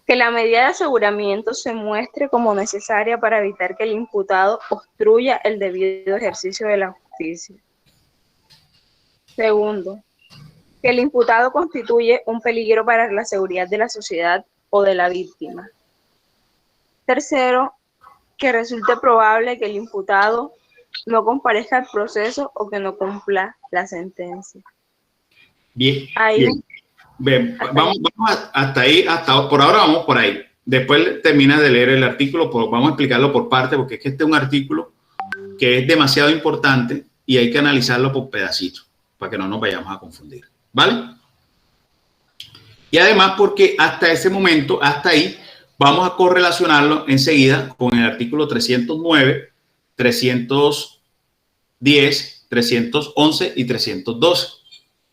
que la medida de aseguramiento se muestre como necesaria para evitar que el imputado obstruya el debido ejercicio de la justicia. Segundo, que el imputado constituye un peligro para la seguridad de la sociedad o de la víctima. Tercero, que resulte probable que el imputado no comparezca al proceso o que no cumpla la sentencia. Bien, ahí, bien. Vamos hasta ahí, por ahora vamos por ahí. Después termina de leer el artículo, vamos a explicarlo por parte, porque es que este es un artículo que es demasiado importante y hay que analizarlo por pedacitos, para que no nos vayamos a confundir, ¿vale? Y además porque hasta ese momento, hasta ahí, vamos a correlacionarlo enseguida con el artículo 309, 310, 311 y 312,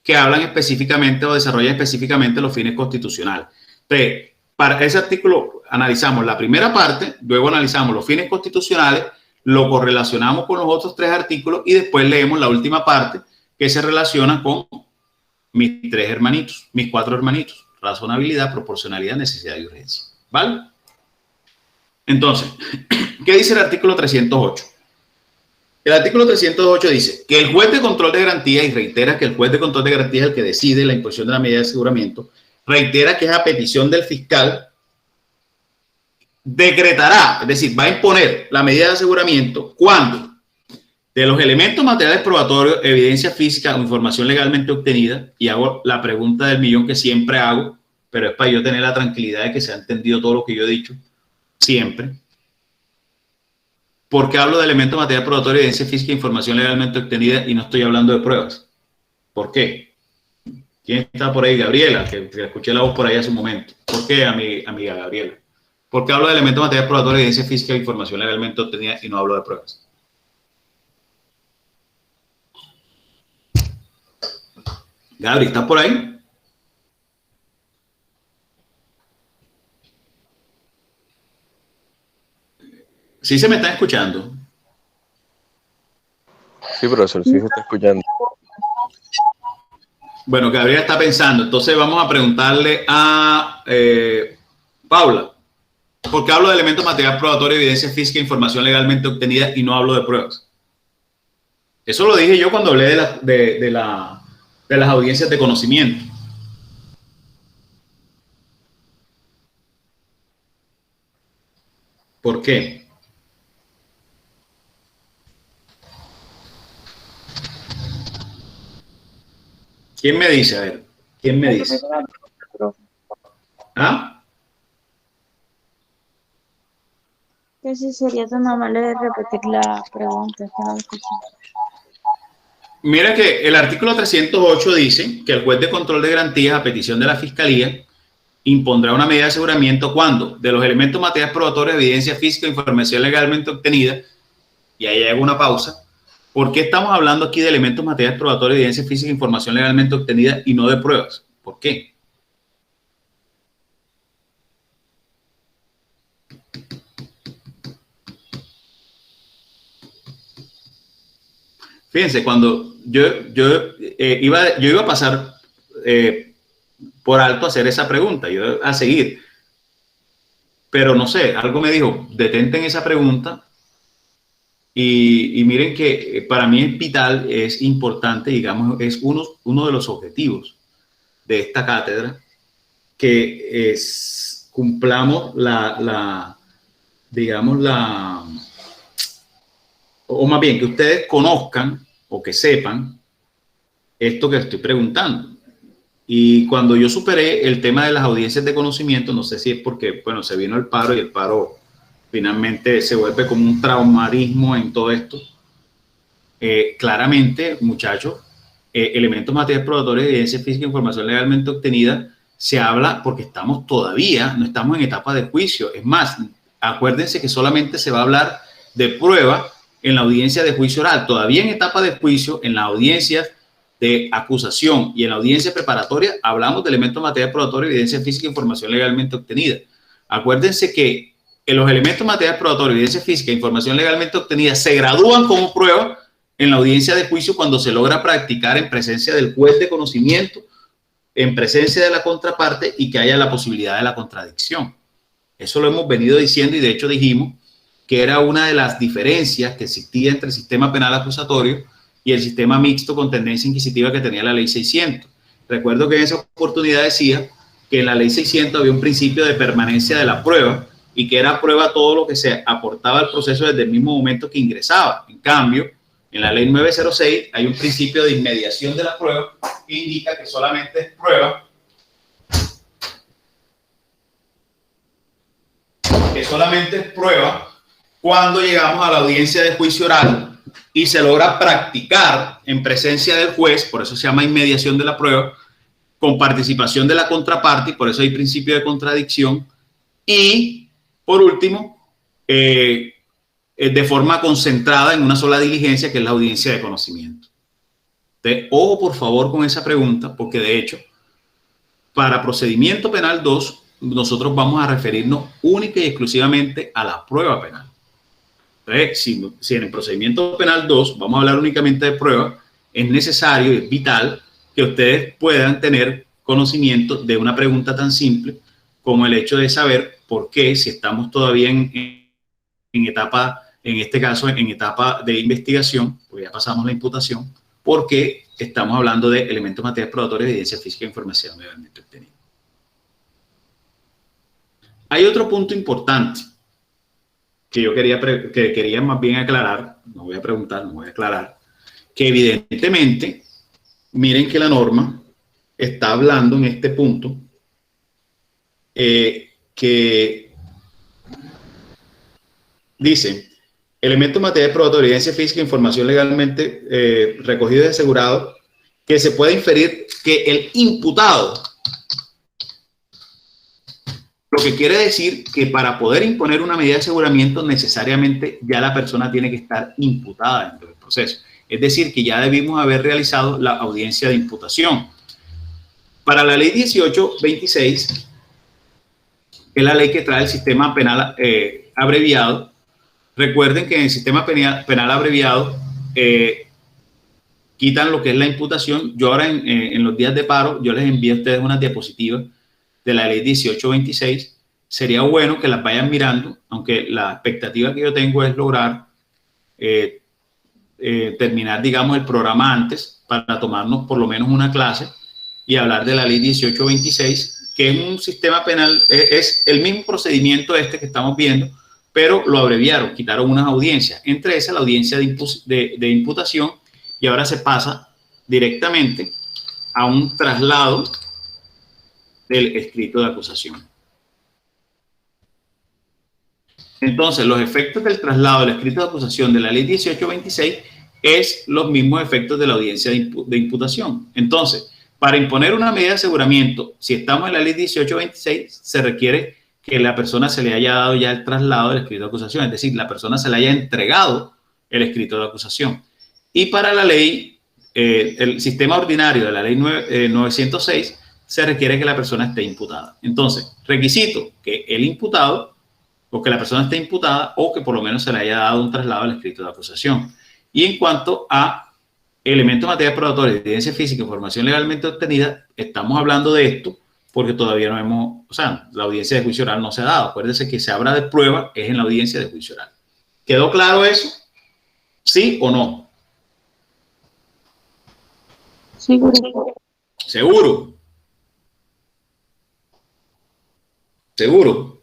que hablan específicamente o desarrollan específicamente los fines constitucionales. Entonces, para ese artículo analizamos la primera parte, luego analizamos los fines constitucionales, lo correlacionamos con los otros 3 artículos y después leemos la última parte, que se relaciona con mis 3 hermanitos, mis 4 hermanitos: razonabilidad, proporcionalidad, necesidad y urgencia. ¿Vale? Entonces, ¿qué dice el artículo 308? El artículo 308 dice que el juez de control de garantía, y reitera que el juez de control de garantía es el que decide la imposición de la medida de aseguramiento, reitera que es a petición del fiscal, decretará, es decir, va a imponer la medida de aseguramiento cuando de los elementos materiales probatorios, evidencia física o información legalmente obtenida, y hago la pregunta del millón que siempre hago, pero es para yo tener la tranquilidad de que se ha entendido todo lo que yo he dicho siempre. ¿Por qué hablo de elementos materiales probatorios, evidencia física e información legalmente obtenida y no estoy hablando de pruebas? ¿Por qué? ¿Quién está por ahí? Gabriela, que escuché la voz por ahí hace un momento. ¿Por qué, amiga Gabriela? ¿Por qué hablo de elementos materiales probatorios, evidencia física e información legalmente obtenida y no hablo de pruebas? Gabri, ¿estás por ahí? Sí se me está escuchando. Sí, profesor, sí se está escuchando. Bueno, Gabriela está pensando. Entonces vamos a preguntarle a Paula. ¿Por qué hablo de elementos materiales probatorios, evidencia física e información legalmente obtenida y no hablo de pruebas? Eso lo dije yo cuando hablé de las audiencias de conocimiento. ¿Por qué? ¿Quién me dice? A ver, ¿quién me dice? ¿Ah? Que si sería tan amable de repetir la pregunta, estaba escuchando. Mira que el artículo 308 dice que el juez de control de garantías, a petición de la Fiscalía, impondrá una medida de aseguramiento cuando de los elementos materiales probatorios, evidencia física, información legalmente obtenida, y ahí hago una pausa. ¿Por qué estamos hablando aquí de elementos materiales probatorios, evidencia física, información legalmente obtenida y no de pruebas? ¿Por qué? Fíjense, cuando yo iba a pasar por alto a hacer esa pregunta, yo a seguir, pero no sé, algo me dijo, detente en esa pregunta y miren que para mí es vital, es importante, digamos, es uno de los objetivos de esta cátedra, que cumplamos o más bien que ustedes conozcan o que sepan esto que estoy preguntando. Y cuando yo superé el tema de las audiencias de conocimiento, no sé si es porque, bueno, se vino el paro y el paro finalmente se vuelve como un traumatismo en todo esto. Claramente, muchachos, elementos materiales probatorios, evidencia física, información legalmente obtenida, se habla porque estamos todavía, no estamos en etapa de juicio. Es más, acuérdense que solamente se va a hablar de prueba en la audiencia de juicio oral. Todavía en etapa de juicio, en la audiencia de acusación y en la audiencia preparatoria, hablamos de elementos materiales probatorios, evidencia física, información legalmente obtenida. Acuérdense que en los elementos materiales probatorios, evidencia física, información legalmente obtenida se gradúan como prueba en la audiencia de juicio cuando se logra practicar en presencia del juez de conocimiento, en presencia de la contraparte y que haya la posibilidad de la contradicción. Eso lo hemos venido diciendo y de hecho dijimos que era una de las diferencias que existía entre el sistema penal acusatorio y el sistema mixto con tendencia inquisitiva que tenía la ley 600. Recuerdo que en esa oportunidad decía que en la ley 600 había un principio de permanencia de la prueba y que era prueba todo lo que se aportaba al proceso desde el mismo momento que ingresaba. En cambio, en la ley 906 hay un principio de inmediación de la prueba que indica que solamente es prueba cuando llegamos a la audiencia de juicio oral y se logra practicar en presencia del juez, por eso se llama inmediación de la prueba, con participación de la contraparte, y por eso hay principio de contradicción, y por último, de forma concentrada en una sola diligencia, que es la audiencia de conocimiento. Entonces, ojo por favor con esa pregunta, porque de hecho, para procedimiento penal 2, nosotros vamos a referirnos única y exclusivamente a la prueba penal. Entonces, si en el procedimiento penal 2 vamos a hablar únicamente de prueba, es necesario, es vital que ustedes puedan tener conocimiento de una pregunta tan simple como el hecho de saber por qué, si estamos todavía en etapa, en este caso, en etapa de investigación, porque ya pasamos la imputación, por qué estamos hablando de elementos materiales probatorios, evidencia física e información legalmente obtenida. Hay otro punto importante que yo quería más bien aclarar, no voy a preguntar, no voy a aclarar, que evidentemente, miren que la norma está hablando en este punto que dice, elementos materiales probatorios, evidencia física, información legalmente recogido y asegurado que se puede inferir que el imputado, lo que quiere decir que para poder imponer una medida de aseguramiento necesariamente ya la persona tiene que estar imputada dentro del proceso. Es decir, que ya debimos haber realizado la audiencia de imputación. Para la ley 1826, que es la ley que trae el sistema penal abreviado, recuerden que en el sistema penal abreviado quitan lo que es la imputación. Yo ahora en los días de paro, yo les envío a ustedes unas diapositivas de la ley 1826. Sería bueno que las vayan mirando, aunque la expectativa que yo tengo es lograr terminar, digamos, el programa antes para tomarnos por lo menos una clase y hablar de la ley 1826, que es un sistema penal, es el mismo procedimiento este que estamos viendo, pero lo abreviaron, quitaron unas audiencias, entre esas la audiencia de imputación, y ahora se pasa directamente a un traslado del escrito de acusación. Entonces, los efectos del traslado del escrito de acusación de la ley 1826 es los mismos efectos de la audiencia de imputación. Entonces, para imponer una medida de aseguramiento, si estamos en la ley 1826, se requiere que la persona se le haya dado ya el traslado del escrito de acusación, es decir, la persona se le haya entregado el escrito de acusación. Y para la ley, el sistema ordinario de la ley 906, se requiere que la persona esté imputada. Entonces, requisito que el imputado, o que la persona esté imputada, o que por lo menos se le haya dado un traslado al escrito de acusación. Y en cuanto a elementos de materia probatoria, evidencia física, información legalmente obtenida, estamos hablando de esto porque todavía no hemos, o sea, la audiencia de juicio oral no se ha dado. Acuérdense que se habla de prueba es en la audiencia de juicio oral. ¿Quedó claro eso? ¿Sí o no? Seguro. ¿Seguro? ¿Seguro?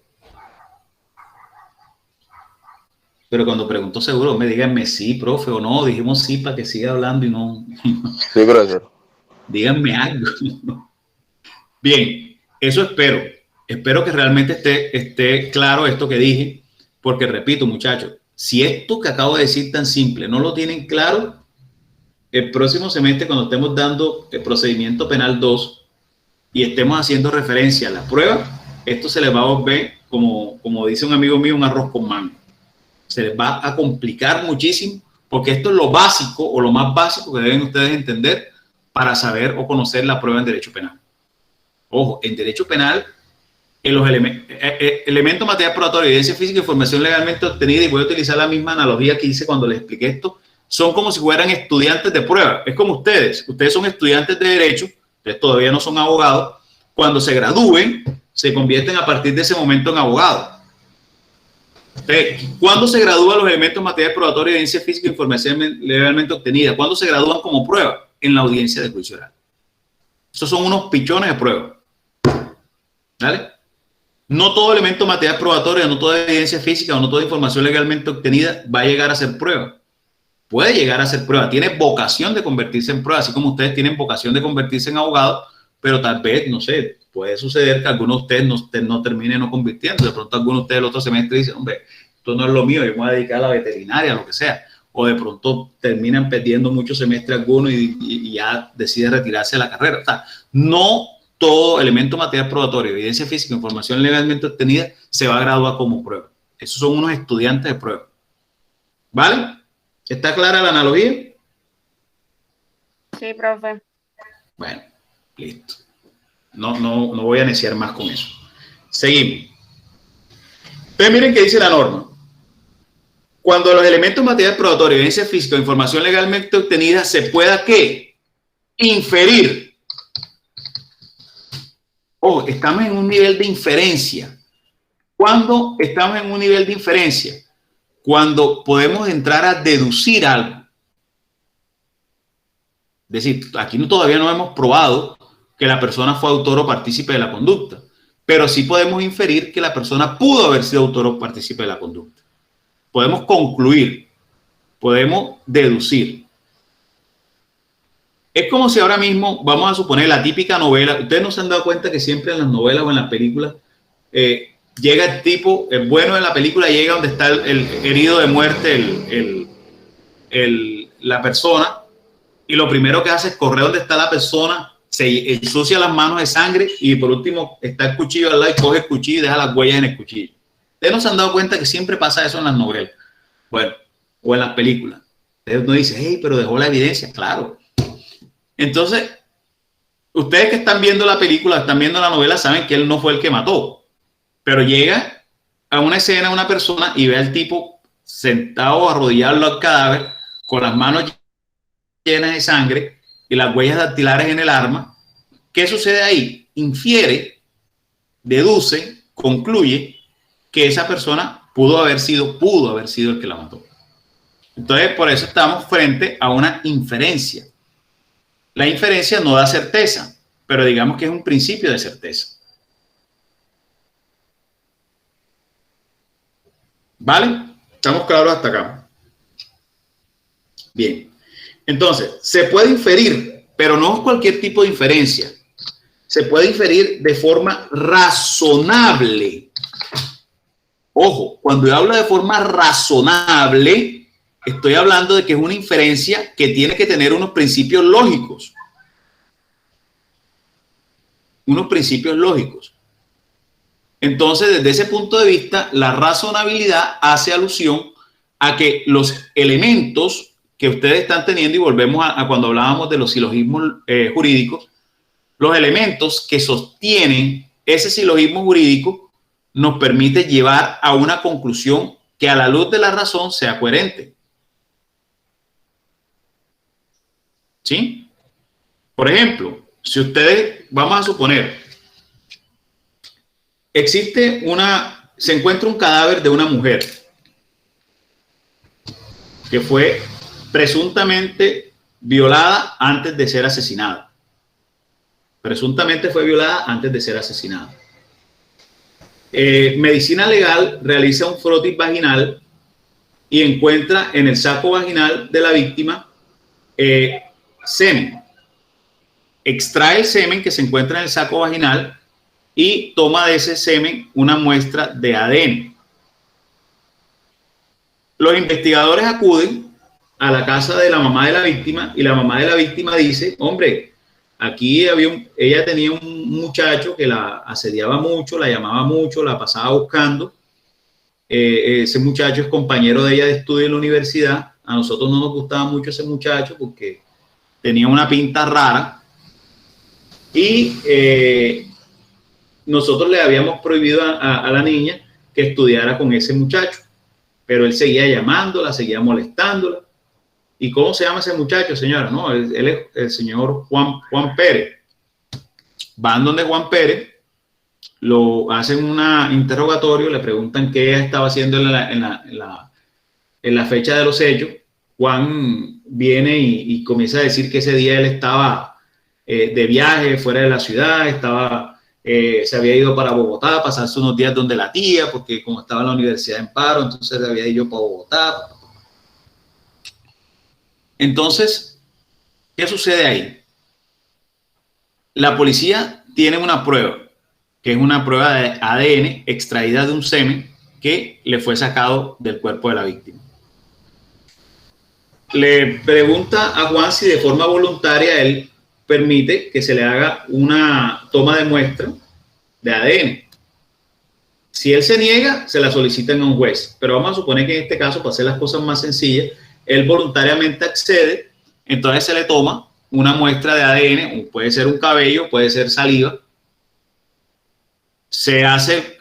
Pero cuando pregunto seguro, me díganme sí, profe, o no. Dijimos sí para que siga hablando y no. Sí, profesor. Díganme algo. Bien, eso espero. Espero que realmente esté claro esto que dije, porque repito, muchachos, si esto que acabo de decir tan simple no lo tienen claro, el próximo semestre, cuando estemos dando el procedimiento penal 2 y estemos haciendo referencia a la prueba, esto se les va a volver, como dice un amigo mío, un arroz con mango. Se les va a complicar muchísimo, porque esto es lo básico o lo más básico que deben ustedes entender para saber o conocer la prueba en derecho penal. Ojo, en derecho penal, en los elementos material probatorio, evidencia física, información legalmente obtenida, y voy a utilizar la misma analogía que hice cuando les expliqué esto, son como si fueran estudiantes de prueba. Es como ustedes son estudiantes de derecho, ustedes todavía no son abogados, cuando se gradúen, se convierten a partir de ese momento en abogados. ¿Cuándo se gradúan los elementos material probatorio, evidencia física e información legalmente obtenida? ¿Cuándo se gradúan como prueba? En la audiencia de juicio oral. Esos son unos pichones de prueba. ¿Vale? No todo elemento material probatorio, no toda evidencia física o no toda información legalmente obtenida va a llegar a ser prueba. Puede llegar a ser prueba. Tiene vocación de convertirse en prueba, así como ustedes tienen vocación de convertirse en abogados, pero tal vez, no sé, puede suceder que algunos de ustedes no terminen no convirtiendo. De pronto algunos de ustedes el otro semestre dicen, hombre, esto no es lo mío, yo me voy a dedicar a la veterinaria, lo que sea. O de pronto terminan perdiendo muchos semestres algunos y ya deciden retirarse de la carrera. O sea, no todo elemento material probatorio, evidencia física, información legalmente obtenida, se va a graduar como prueba. Esos son unos estudiantes de prueba. ¿Vale? ¿Está clara la analogía? Sí, profe. Bueno, listo. No voy a neciar más con eso. Seguimos. Entonces miren qué dice la norma. Cuando los elementos materiales probatorios, evidencia física o información legalmente obtenida se pueda, ¿qué? Inferir. Ojo, estamos en un nivel de inferencia. ¿Cuándo estamos en un nivel de inferencia? Cuando podemos entrar a deducir algo. Es decir, aquí todavía no hemos probado que la persona fue autor o partícipe de la conducta, pero sí podemos inferir que la persona pudo haber sido autor o partícipe de la conducta. Podemos concluir, podemos deducir. Es como si ahora mismo, vamos a suponer la típica novela, ustedes no se han dado cuenta que siempre en las novelas o en las películas llega el tipo, el bueno de la película llega donde está el herido de muerte, la persona, y lo primero que hace es correr donde está la persona, se ensucia las manos de sangre y por último está el cuchillo al lado y coge el cuchillo y deja las huellas en el cuchillo. Ustedes no se han dado cuenta que siempre pasa eso en las novelas, bueno, o en las películas. Uno dice, hey, pero dejó la evidencia, claro. Entonces, ustedes que están viendo la película, están viendo la novela, saben que él no fue el que mató, pero llega a una escena una persona y ve al tipo sentado arrodillado al cadáver con las manos llenas de sangre y las huellas dactilares en el arma. ¿Qué sucede ahí? Infiere, deduce, concluye que esa persona pudo haber sido el que la mató. Entonces, por eso estamos frente a una inferencia. La inferencia no da certeza, pero digamos que es un principio de certeza. ¿Vale? ¿Estamos claros hasta acá? Bien. Entonces, se puede inferir, pero no es cualquier tipo de inferencia. Se puede inferir de forma razonable. Ojo, cuando yo hablo de forma razonable, estoy hablando de que es una inferencia que tiene que tener unos principios lógicos. Unos principios lógicos. Entonces, desde ese punto de vista, la razonabilidad hace alusión a que los elementos que ustedes están teniendo, y volvemos a cuando hablábamos de los silogismos jurídicos, los elementos que sostienen ese silogismo jurídico nos permite llevar a una conclusión que a la luz de la razón sea coherente. ¿Sí? Por ejemplo, si ustedes, vamos a suponer, se encuentra un cadáver de una mujer que fue presuntamente violada antes de ser asesinada. Presuntamente fue violada antes de ser asesinada. Medicina legal realiza un frotis vaginal y encuentra en el saco vaginal de la víctima semen. Extrae el semen que se encuentra en el saco vaginal y toma de ese semen una muestra de ADN. Los investigadores acuden a la casa de la mamá de la víctima y la mamá de la víctima dice, hombre, aquí ella tenía un muchacho que la asediaba mucho, la llamaba mucho, la pasaba buscando. Ese muchacho es compañero de ella de estudio en la universidad. A nosotros no nos gustaba mucho ese muchacho porque tenía una pinta rara y nosotros le habíamos prohibido a la niña que estudiara con ese muchacho, pero él seguía llamándola, seguía molestándola. ¿Y cómo se llama ese muchacho, señora? No, él es el señor Juan Pérez. Van donde Juan Pérez, lo hacen un interrogatorio, le preguntan qué ella estaba haciendo en la fecha de los hechos. Juan viene y comienza a decir que ese día él estaba de viaje fuera de la ciudad, se había ido para Bogotá a pasarse unos días donde la tía, porque como estaba en la universidad en paro, entonces había ido para Bogotá. Entonces, ¿qué sucede ahí? La policía tiene una prueba, que es una prueba de ADN extraída de un semen que le fue sacado del cuerpo de la víctima. Le pregunta a Juan si de forma voluntaria él permite que se le haga una toma de muestra de ADN. Si él se niega, se la solicitan a un juez. Pero vamos a suponer que en este caso, para hacer las cosas más sencillas, él voluntariamente accede, entonces se le toma una muestra de ADN, puede ser un cabello, puede ser saliva. Se hace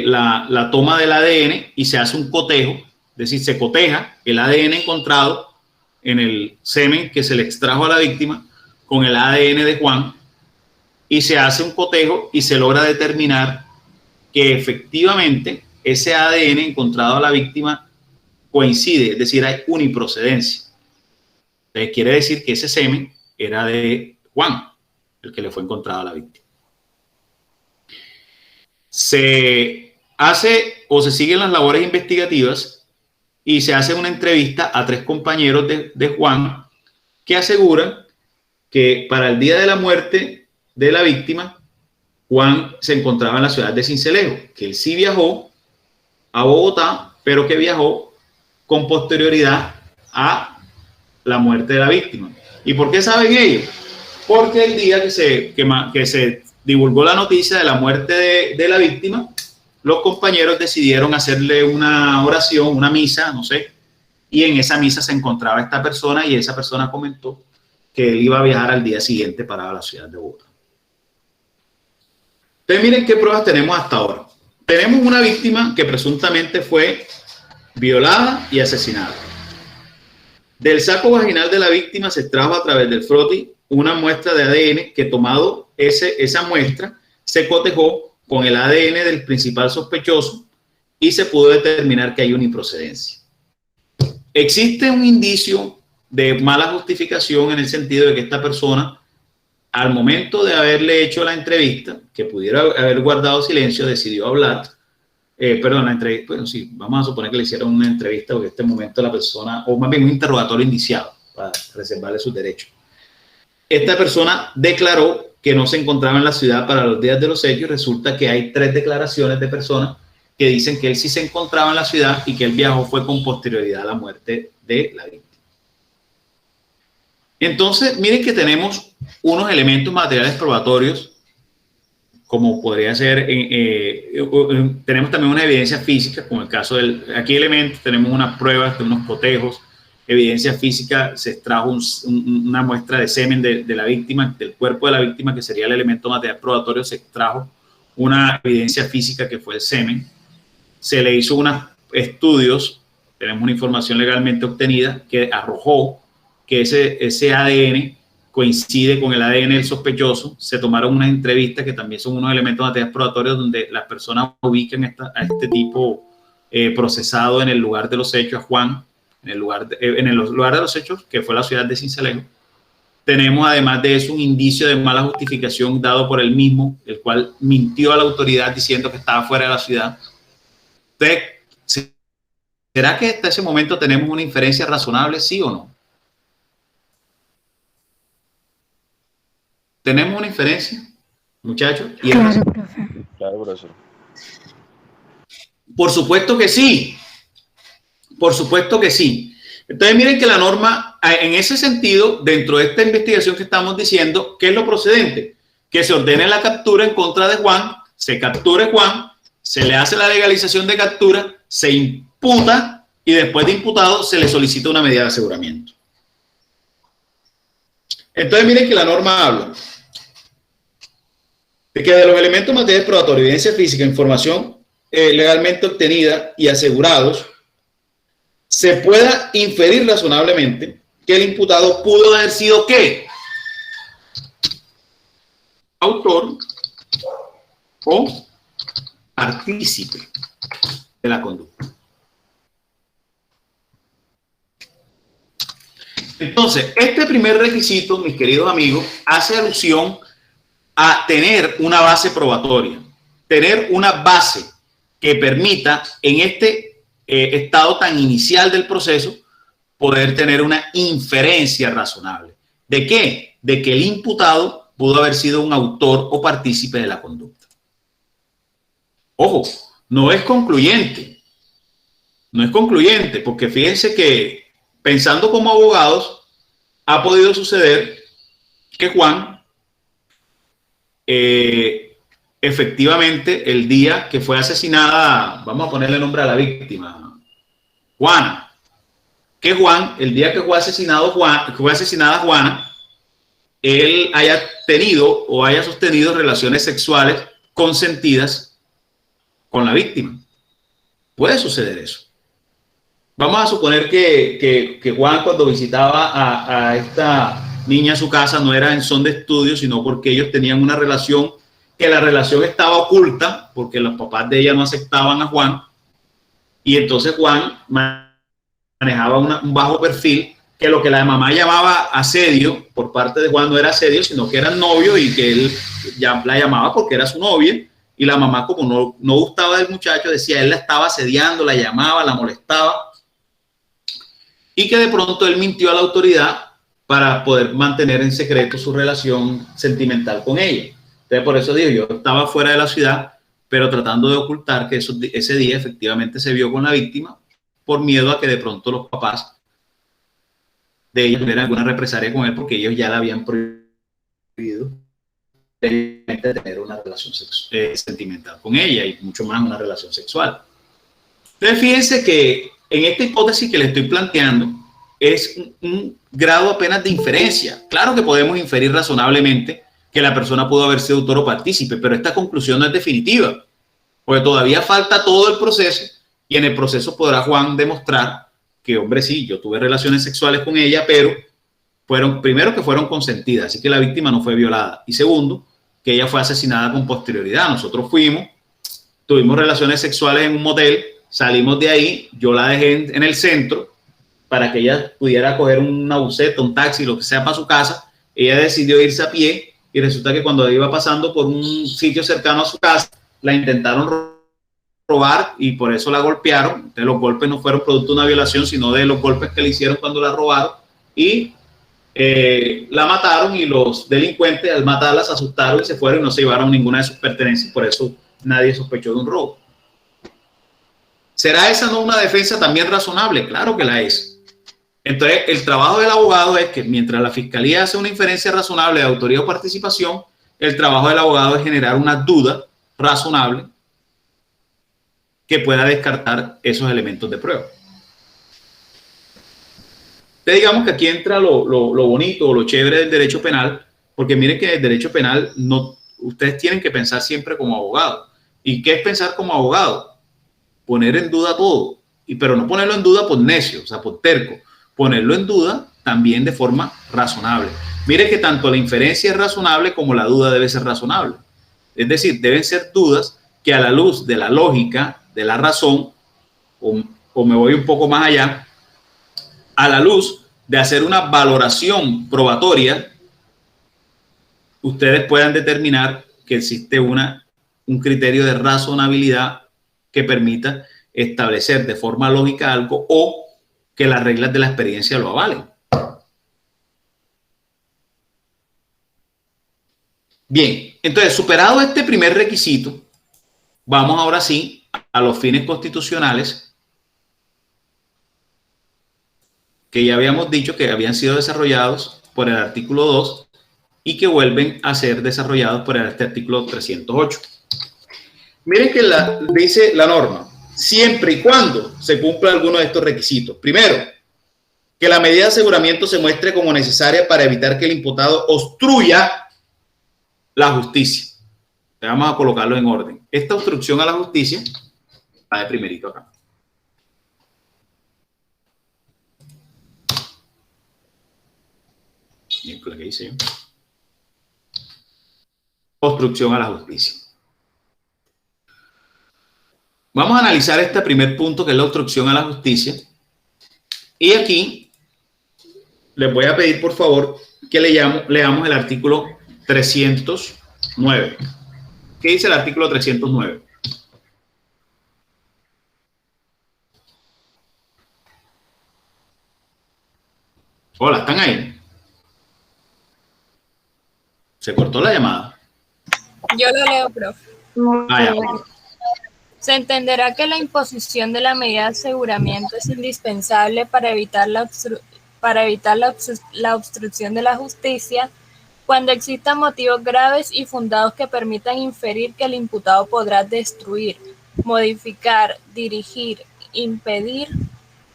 la toma del ADN y se hace un cotejo, es decir, se coteja el ADN encontrado en el semen que se le extrajo a la víctima con el ADN de Juan y se hace un cotejo y se logra determinar que efectivamente ese ADN encontrado a la víctima coincide, es decir, hay uniprocedencia. Entonces quiere decir que ese semen era de Juan, el que le fue encontrado a la víctima. Se hace o se siguen las labores investigativas y se hace una entrevista a 3 compañeros de Juan que aseguran que para el día de la muerte de la víctima, Juan se encontraba en la ciudad de Sincelejo, que él sí viajó a Bogotá, pero que viajó con posterioridad a la muerte de la víctima. ¿Y por qué saben ellos? Porque el día que se divulgó la noticia de la muerte de la víctima, los compañeros decidieron hacerle una oración, una misa, no sé, y en esa misa se encontraba esta persona y esa persona comentó que él iba a viajar al día siguiente para la ciudad de Bogotá. Entonces miren qué pruebas tenemos hasta ahora. Tenemos una víctima que presuntamente fue violada y asesinada. Del saco vaginal de la víctima se extrajo a través del froti una muestra de ADN que, tomado esa muestra, se cotejó con el ADN del principal sospechoso y se pudo determinar que hay una improcedencia. Existe un indicio de mala justificación en el sentido de que esta persona, al momento de haberle hecho la entrevista, que pudiera haber guardado silencio, decidió hablar. La entrevista, bueno, sí, vamos a suponer que le hicieron una entrevista porque en este momento la persona, o más bien un interrogatorio indiciado para reservarle sus derechos. Esta persona declaró que no se encontraba en la ciudad para los días de los hechos. Resulta que hay 3 declaraciones de personas que dicen que él sí se encontraba en la ciudad y que él viajó fue con posterioridad a la muerte de la víctima. Entonces, miren que tenemos unos elementos materiales probatorios, como podría ser, tenemos también una evidencia física, como el caso del, aquí elementos, tenemos unas pruebas de unos cotejos, evidencia física, se extrajo una muestra de semen de la víctima, del cuerpo de la víctima, que sería el elemento material probatorio, se extrajo una evidencia física que fue el semen, se le hizo unos estudios, tenemos una información legalmente obtenida que arrojó que ese ADN coincide con el ADN del sospechoso. Se tomaron unas entrevistas que también son unos elementos materiales probatorios donde las personas ubican a este tipo procesado en el lugar de los hechos, a Juan, en el lugar de los hechos, que fue la ciudad de Sincelejo. Tenemos además de eso un indicio de mala justificación dado por él mismo, el cual mintió a la autoridad diciendo que estaba fuera de la ciudad. Entonces, ¿será que hasta ese momento tenemos una inferencia razonable, sí o no? ¿Tenemos una inferencia, muchachos? Claro, profe. Claro, profesor. Por supuesto que sí. Por supuesto que sí. Entonces miren que la norma, en ese sentido, dentro de esta investigación que estamos diciendo, ¿qué es lo procedente? Que se ordene la captura en contra de Juan, se capture Juan, se le hace la legalización de captura, se imputa y después de imputado se le solicita una medida de aseguramiento. Entonces miren que la norma habla de que de los elementos materiales probatorios, evidencia física, información legalmente obtenida y asegurados, se pueda inferir razonablemente que el imputado pudo haber sido ¿qué? Autor o partícipe de la conducta. Entonces, este primer requisito, mis queridos amigos, hace alusión a tener una base probatoria, tener una base que permita en este estado tan inicial del proceso poder tener una inferencia razonable. ¿De qué? De que el imputado pudo haber sido un autor o partícipe de la conducta. Ojo, no es concluyente. No es concluyente, porque fíjense que pensando como abogados, ha podido suceder que Juan efectivamente el día que fue asesinada, vamos a ponerle nombre a la víctima, Juana, que Juan, el día que fue asesinada Juana, él haya tenido o haya sostenido relaciones sexuales consentidas con la víctima. Puede suceder eso. Vamos a suponer que Juan, cuando visitaba a esta niña a su casa, no era en son de estudio, sino porque ellos tenían una relación, que la relación estaba oculta, porque los papás de ella no aceptaban a Juan, y entonces Juan manejaba un bajo perfil, que lo que la mamá llamaba asedio, por parte de Juan no era asedio, sino que era novio, y que él ya la llamaba porque era su novia, y la mamá, como no gustaba del muchacho, decía, él la estaba asediando, la llamaba, la molestaba, y que de pronto él mintió a la autoridad para poder mantener en secreto su relación sentimental con ella. Entonces, por eso digo, yo estaba fuera de la ciudad, pero tratando de ocultar que ese día efectivamente se vio con la víctima, por miedo a que de pronto los papás de ella tener alguna represalia con él porque ellos ya la habían prohibido tener una relación sentimental con ella y mucho más una relación sexual. Entonces, fíjense que en esta hipótesis que le estoy planteando es un grado apenas de inferencia. Claro que podemos inferir razonablemente que la persona pudo haber sido autor o partícipe, pero esta conclusión no es definitiva, porque todavía falta todo el proceso y en el proceso podrá Juan demostrar que, hombre, sí, yo tuve relaciones sexuales con ella, pero primero, que fueron consentidas, así que la víctima no fue violada, y segundo, que ella fue asesinada con posterioridad. Nosotros tuvimos relaciones sexuales en un motel, salimos de ahí, yo la dejé en el centro para que ella pudiera coger una buseta, un taxi, lo que sea para su casa. Ella decidió irse a pie y resulta que cuando iba pasando por un sitio cercano a su casa, la intentaron robar y por eso la golpearon. Entonces, los golpes no fueron producto de una violación, sino de los golpes que le hicieron cuando la robaron, y la mataron, y los delincuentes al matarla se asustaron y se fueron y no se llevaron ninguna de sus pertenencias. Por eso nadie sospechó de un robo. ¿Será esa no una defensa también razonable? Claro que la es. Entonces, el trabajo del abogado es que mientras la fiscalía hace una inferencia razonable de autoría o participación, el trabajo del abogado es generar una duda razonable que pueda descartar esos elementos de prueba. Entonces, digamos que aquí entra lo bonito o lo chévere del derecho penal, porque miren que el derecho penal ustedes tienen que pensar siempre como abogado. ¿Y qué es pensar como abogado? Poner en duda todo, pero no ponerlo en duda por necio, o sea, por terco, ponerlo en duda también de forma razonable. Mire que tanto la inferencia es razonable como la duda debe ser razonable. Es decir, deben ser dudas que a la luz de la lógica, de la razón, o me voy un poco más allá, a la luz de hacer una valoración probatoria, ustedes puedan determinar que existe un criterio de razonabilidad que permita establecer de forma lógica algo, o que las reglas de la experiencia lo avalen. Bien, entonces, superado este primer requisito, vamos ahora sí a los fines constitucionales que ya habíamos dicho que habían sido desarrollados por el artículo 2 y que vuelven a ser desarrollados por este artículo 308. Miren que dice la norma, siempre y cuando se cumpla alguno de estos requisitos. Primero, que la medida de aseguramiento se muestre como necesaria para evitar que el imputado obstruya la justicia. Vamos a colocarlo en orden. Esta obstrucción a la justicia va de primerito acá. Bien, con la que hice yo. Obstrucción a la justicia. Vamos a analizar este primer punto, que es la obstrucción a la justicia. Y aquí les voy a pedir, por favor, que leamos el artículo 309. ¿Qué dice el artículo 309? Hola, ¿están ahí? ¿Se cortó la llamada? Yo lo leo, profe. Ya. Se entenderá que la imposición de la medida de aseguramiento es indispensable para evitar la obstrucción de la justicia cuando existan motivos graves y fundados que permitan inferir que el imputado podrá destruir, modificar, dirigir, impedir,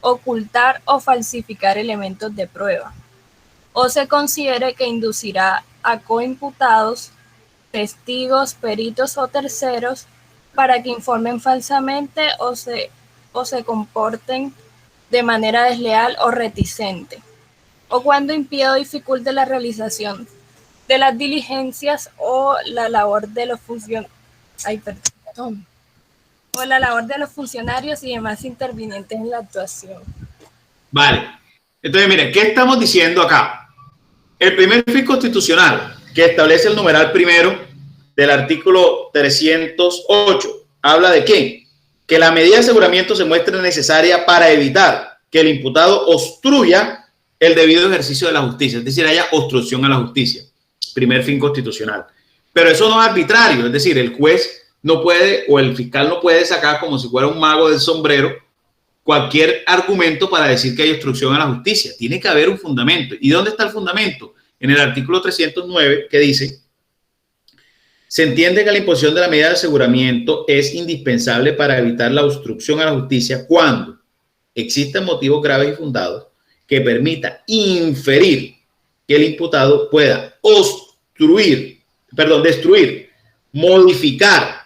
ocultar o falsificar elementos de prueba, o se considere que inducirá a coimputados, testigos, peritos o terceros para que informen falsamente o se comporten de manera desleal o reticente, o cuando impida o dificulte la realización de las diligencias o la labor de los funcionarios y demás intervinientes en la actuación. Vale. Entonces, miren, ¿qué estamos diciendo acá? El primer fin constitucional, que establece el numeral primero del artículo 308, habla de ¿qué? Que la medida de aseguramiento se muestre necesaria para evitar que el imputado obstruya el debido ejercicio de la justicia, es decir, haya obstrucción a la justicia. Primer fin constitucional. Pero eso no es arbitrario, es decir, el juez no puede, o el fiscal no puede sacar como si fuera un mago del sombrero cualquier argumento para decir que hay obstrucción a la justicia. Tiene que haber un fundamento. ¿Y dónde está el fundamento? En el artículo 309, que dice: se entiende que la imposición de la medida de aseguramiento es indispensable para evitar la obstrucción a la justicia cuando existan motivos graves y fundados que permita inferir que el imputado pueda destruir, modificar,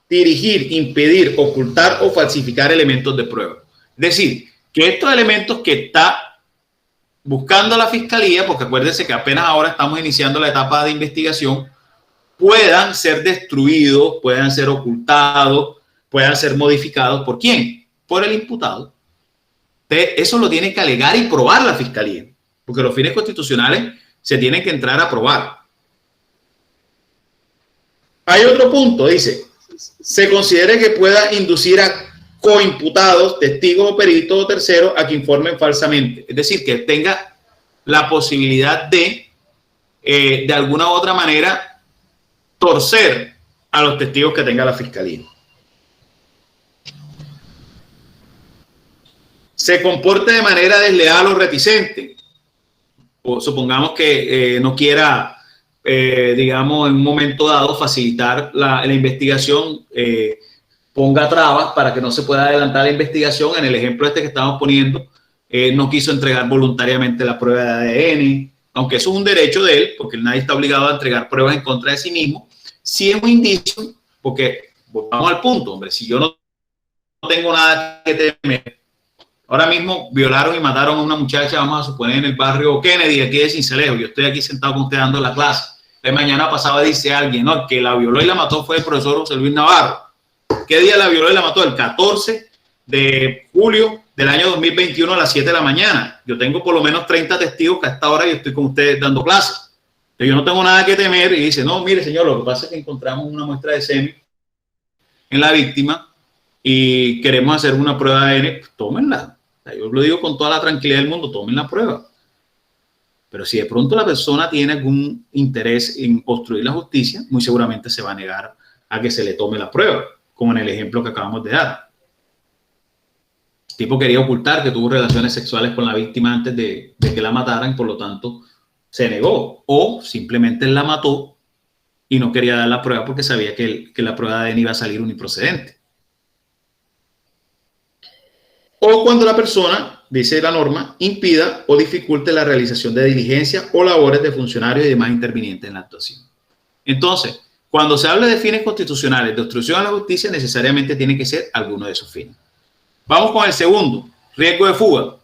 dirigir, impedir, ocultar o falsificar elementos de prueba. Es decir, que estos elementos que está buscando la fiscalía, porque acuérdense que apenas ahora estamos iniciando la etapa de investigación, puedan ser destruidos, puedan ser ocultados, puedan ser modificados. ¿Por quién? Por el imputado. Eso lo tiene que alegar y probar la fiscalía, porque los fines constitucionales se tienen que entrar a probar. Hay otro punto, dice: se considere que pueda inducir a coimputados, testigos o peritos o terceros a que informen falsamente. Es decir, que tenga la posibilidad de alguna u otra manera, torcer a los testigos que tenga la fiscalía. Se comporte de manera desleal o reticente. O supongamos que no quiera, digamos, en un momento dado facilitar la investigación, ponga trabas para que no se pueda adelantar la investigación. En el ejemplo este que estamos poniendo, no quiso entregar voluntariamente la prueba de ADN, aunque eso es un derecho de él, porque nadie está obligado a entregar pruebas en contra de sí mismo. Sí es un indicio, porque vamos al punto, hombre, si yo no tengo nada que temer, ahora mismo violaron y mataron a una muchacha, vamos a suponer, en el barrio Kennedy, aquí de Sincelejo, yo estoy aquí sentado con usted dando la clase, de mañana pasada dice alguien, no, el que la violó y la mató fue el profesor José Luis Navarro. ¿Qué día la violó y la mató? El 14 de julio del año 2021 a las 7 de la mañana. Yo tengo por lo menos 30 testigos que a esta hora yo estoy con ustedes dando clases. Yo no tengo nada que temer. Y dice: no, mire, señor, lo que pasa es que encontramos una muestra de semen en la víctima y queremos hacer una prueba de ADN. Pues, tómenla. Yo lo digo con toda la tranquilidad del mundo: tomen la prueba. Pero si de pronto la persona tiene algún interés en obstruir la justicia, muy seguramente se va a negar a que se le tome la prueba, como en el ejemplo que acabamos de dar. El tipo quería ocultar que tuvo relaciones sexuales con la víctima antes de que la mataran, por lo tanto se negó, o simplemente la mató y no quería dar la prueba porque sabía que la prueba de ADN iba a salir uniprocedente. O cuando la persona, dice la norma, impida o dificulte la realización de diligencias o labores de funcionarios y demás intervinientes en la actuación. Entonces, cuando se habla de fines constitucionales de obstrucción a la justicia, necesariamente tiene que ser alguno de esos fines. Vamos con el segundo, riesgo de fuga.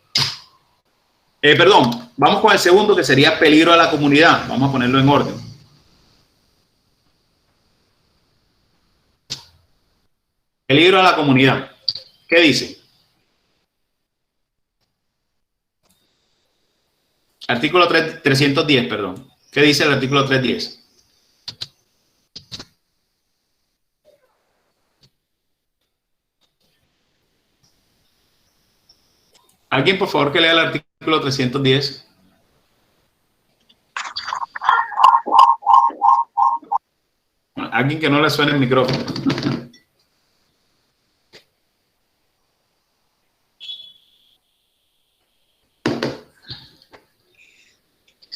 Vamos con el segundo, que sería peligro a la comunidad. Vamos a ponerlo en orden. Peligro a la comunidad. ¿Qué dice? Artículo 310, perdón. ¿Qué dice el artículo 310? ¿Alguien, por favor, que lea el artículo 310? Alguien que no le suene el micrófono.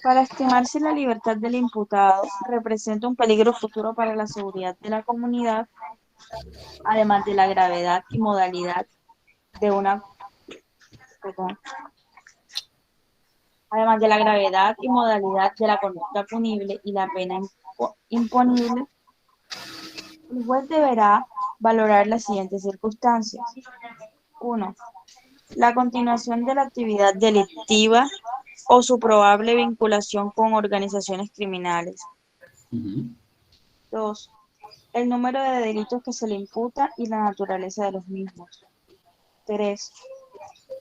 Para estimar si la libertad del imputado representa un peligro futuro para la seguridad de la comunidad, además de la gravedad y modalidad de una además de la gravedad y modalidad de la conducta punible y la pena imponible, el juez deberá valorar las siguientes circunstancias. 1. La continuación de la actividad delictiva o su probable vinculación con organizaciones criminales. 2. El número de delitos que se le imputa y la naturaleza de los mismos. 3.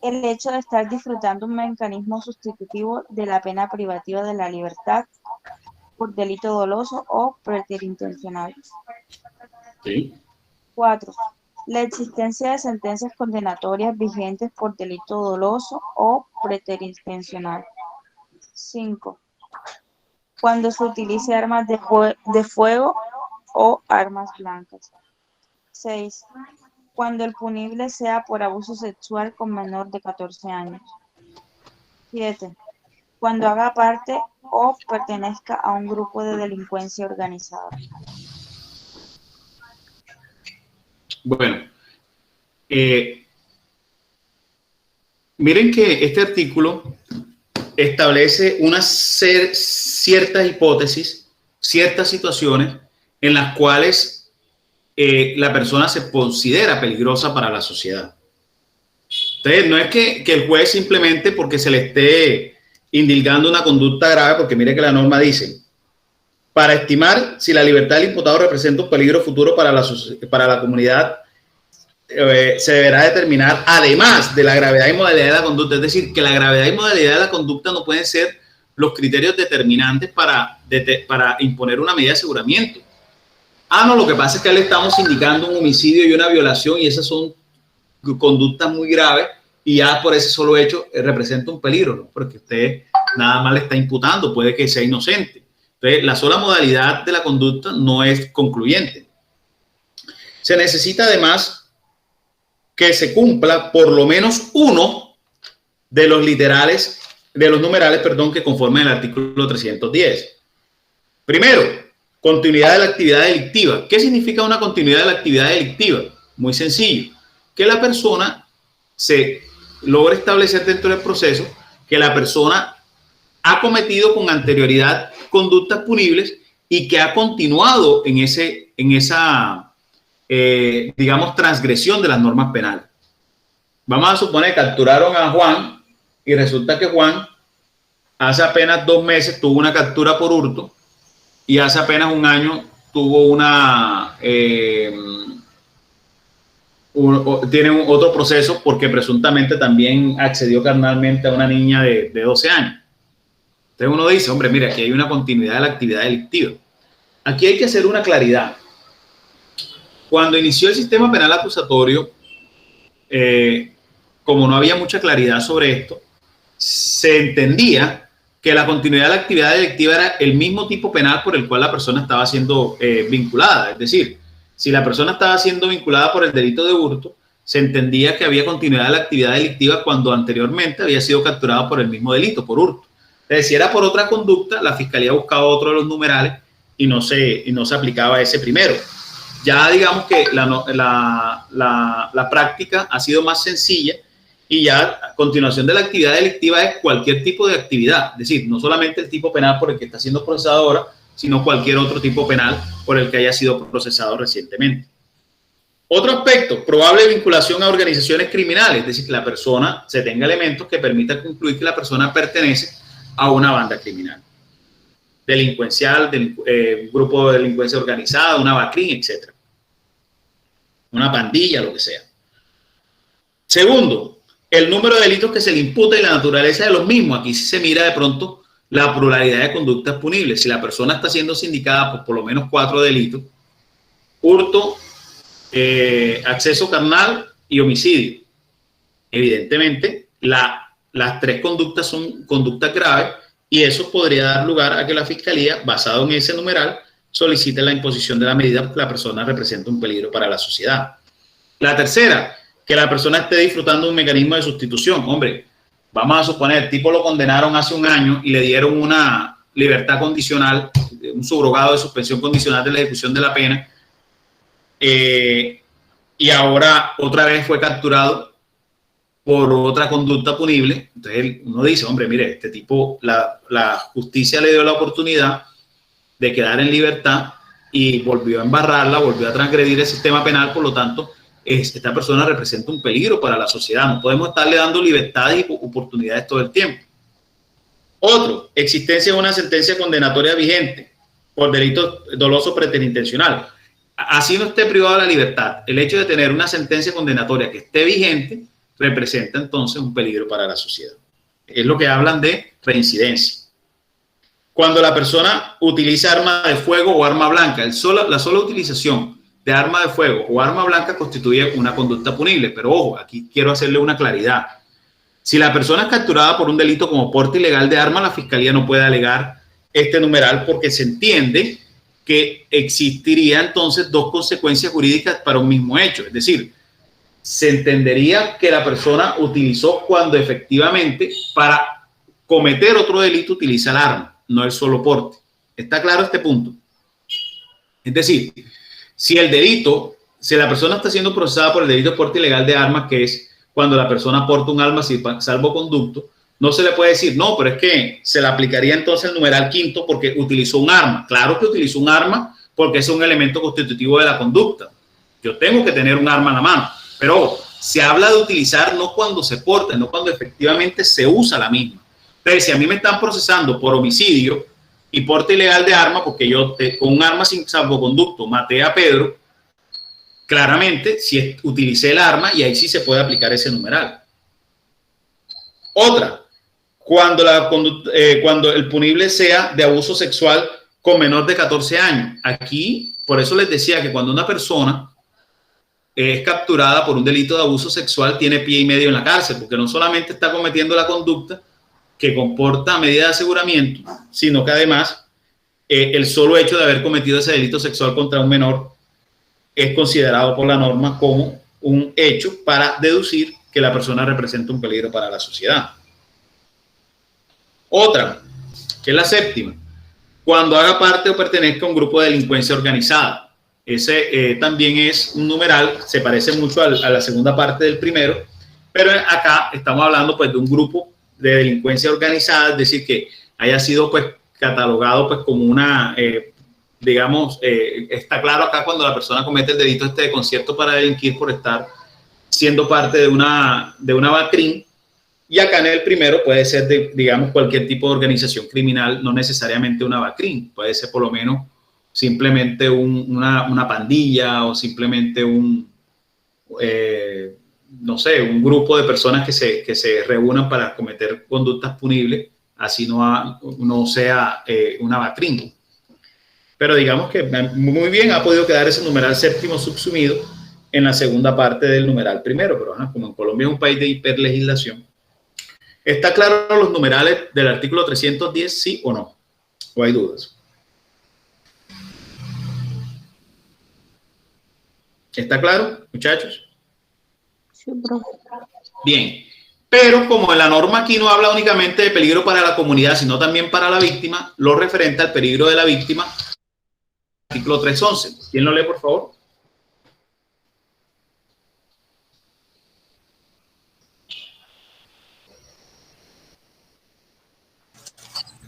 El hecho de estar disfrutando un mecanismo sustitutivo de la pena privativa de la libertad por delito doloso o preterintencional. Sí. 4. La existencia de sentencias condenatorias vigentes por delito doloso o preterintencional. 5. Cuando se utilice armas de fuego o armas blancas. 6. cuando el punible sea por abuso sexual con menor de 14 años. 7. Cuando haga parte o pertenezca a un grupo de delincuencia organizada. Bueno, miren que este artículo establece ciertas hipótesis, ciertas situaciones en las cuales la persona se considera peligrosa para la sociedad. Entonces, no es que el juez simplemente porque se le esté indilgando una conducta grave, porque mire que la norma dice, para estimar si la libertad del imputado representa un peligro futuro para la comunidad, se deberá determinar, además de la gravedad y modalidad de la conducta, es decir, que la gravedad y modalidad de la conducta no pueden ser los criterios determinantes para imponer una medida de aseguramiento. No, lo que pasa es que le estamos indicando un homicidio y una violación y esas son conductas muy graves y ya por ese solo hecho representa un peligro, ¿no? Porque usted nada más le está imputando, puede que sea inocente. Entonces, la sola modalidad de la conducta no es concluyente. Se necesita además que se cumpla por lo menos uno de los numerales, que conforman el artículo 310. Primero, continuidad de la actividad delictiva. ¿Qué significa una continuidad de la actividad delictiva? Muy sencillo, que la persona se logra establecer dentro del proceso que la persona ha cometido con anterioridad conductas punibles y que ha continuado en esa digamos, transgresión de las normas penales. Vamos a suponer que capturaron a Juan y resulta que Juan hace apenas 2 meses tuvo una captura por hurto y hace apenas 1 año tuvo tiene otro proceso porque presuntamente también accedió carnalmente a una niña de 12 años. Entonces uno dice, hombre, mira, aquí hay una continuidad de la actividad delictiva. Aquí hay que hacer una claridad. Cuando inició el sistema penal acusatorio, como no había mucha claridad sobre esto, se entendía que la continuidad de la actividad delictiva era el mismo tipo penal por el cual la persona estaba siendo vinculada. Es decir, si la persona estaba siendo vinculada por el delito de hurto, se entendía que había continuidad de la actividad delictiva cuando anteriormente había sido capturado por el mismo delito, por hurto. Es decir, si era por otra conducta, la fiscalía buscaba otro de los numerales y no se aplicaba ese primero. Ya digamos que la práctica ha sido más sencilla y ya a continuación de la actividad delictiva es cualquier tipo de actividad, es decir, no solamente el tipo penal por el que está siendo procesado ahora, sino cualquier otro tipo penal por el que haya sido procesado recientemente. Otro aspecto, probable vinculación a organizaciones criminales, es decir, que la persona se tenga elementos que permitan concluir que la persona pertenece a una banda criminal, delincuencial, grupo de delincuencia organizada, una BACRIM, etc. Una pandilla, lo que sea. Segundo, el número de delitos que se le imputa y la naturaleza de los mismos. Aquí sí se mira de pronto la pluralidad de conductas punibles. Si la persona está siendo sindicada por lo menos 4 delitos, hurto, acceso carnal y homicidio, evidentemente las 3 conductas son conductas graves y eso podría dar lugar a que la fiscalía, basado en ese numeral, solicite la imposición de la medida porque la persona representa un peligro para la sociedad. La tercera, que la persona esté disfrutando de un mecanismo de sustitución. Hombre, vamos a suponer, el tipo lo condenaron hace 1 año y le dieron una libertad condicional, un subrogado de suspensión condicional de la ejecución de la pena, y ahora otra vez fue capturado por otra conducta punible. Entonces uno dice, hombre, mire, este tipo, la justicia le dio la oportunidad de quedar en libertad y volvió a embarrarla, volvió a transgredir el sistema penal, por lo tanto, esta persona representa un peligro para la sociedad. No podemos estarle dando libertades y oportunidades todo el tiempo. Otro, existencia de una sentencia condenatoria vigente por delito doloso preterintentionnel. Así no esté privado de la libertad, el hecho de tener una sentencia condenatoria que esté vigente representa entonces un peligro para la sociedad. Es lo que hablan de reincidencia. Cuando la persona utiliza arma de fuego o arma blanca, la sola utilización de arma de fuego o arma blanca constituye una conducta punible. Pero ojo, aquí quiero hacerle una claridad. Si la persona es capturada por un delito como porte ilegal de arma, la fiscalía no puede alegar este numeral porque se entiende que existiría entonces 2 consecuencias jurídicas para un mismo hecho. Es decir, se entendería que la persona utilizó cuando efectivamente para cometer otro delito utiliza el arma, no el solo porte. ¿Está claro este punto? Es decir, si la persona está siendo procesada por el delito de porte ilegal de armas, que es cuando la persona porta un arma sin salvoconducto, no se le puede decir, no, pero es que se le aplicaría entonces el numeral quinto porque utilizó un arma. Claro que utilizó un arma porque es un elemento constitutivo de la conducta. Yo tengo que tener un arma en la mano, pero se habla de utilizar no cuando se porta, no cuando efectivamente se usa la misma. Entonces, si a mí me están procesando por homicidio y porte ilegal de arma, porque yo con un arma sin salvoconducto maté a Pedro, claramente si utilicé el arma y ahí sí se puede aplicar ese numeral. Otra, cuando el punible sea de abuso sexual con menor de 14 años. Aquí, por eso les decía que cuando una persona es capturada por un delito de abuso sexual, tiene pie y medio en la cárcel, porque no solamente está cometiendo la conducta que comporta medida de aseguramiento, sino que además el solo hecho de haber cometido ese delito sexual contra un menor es considerado por la norma como un hecho para deducir que la persona representa un peligro para la sociedad. Otra, que es la séptima, cuando haga parte o pertenezca a un grupo de delincuencia organizada. Ese también es un numeral, se parece mucho a la segunda parte del primero, pero acá estamos hablando pues de un grupo de delincuencia organizada, es decir, que haya sido pues catalogado pues como una, está claro acá cuando la persona comete el delito de concierto para delinquir por estar siendo parte de una BACRIM, y acá en el primero puede ser digamos cualquier tipo de organización criminal, no necesariamente una BACRIM, puede ser por lo menos simplemente una pandilla o simplemente no sé, un grupo de personas que se reúnan para cometer conductas punibles, así no sea una BACRIM. Pero digamos que muy bien ha podido quedar ese numeral séptimo subsumido en la segunda parte del numeral primero, pero como en Colombia es un país de hiperlegislación, ¿está claro los numerales del artículo 310, sí o no? ¿O hay dudas? ¿Está claro, muchachos? Sí, profe. Bien, pero como la norma aquí no habla únicamente de peligro para la comunidad, sino también para la víctima, lo referente al peligro de la víctima, artículo 311. ¿Quién lo lee, por favor?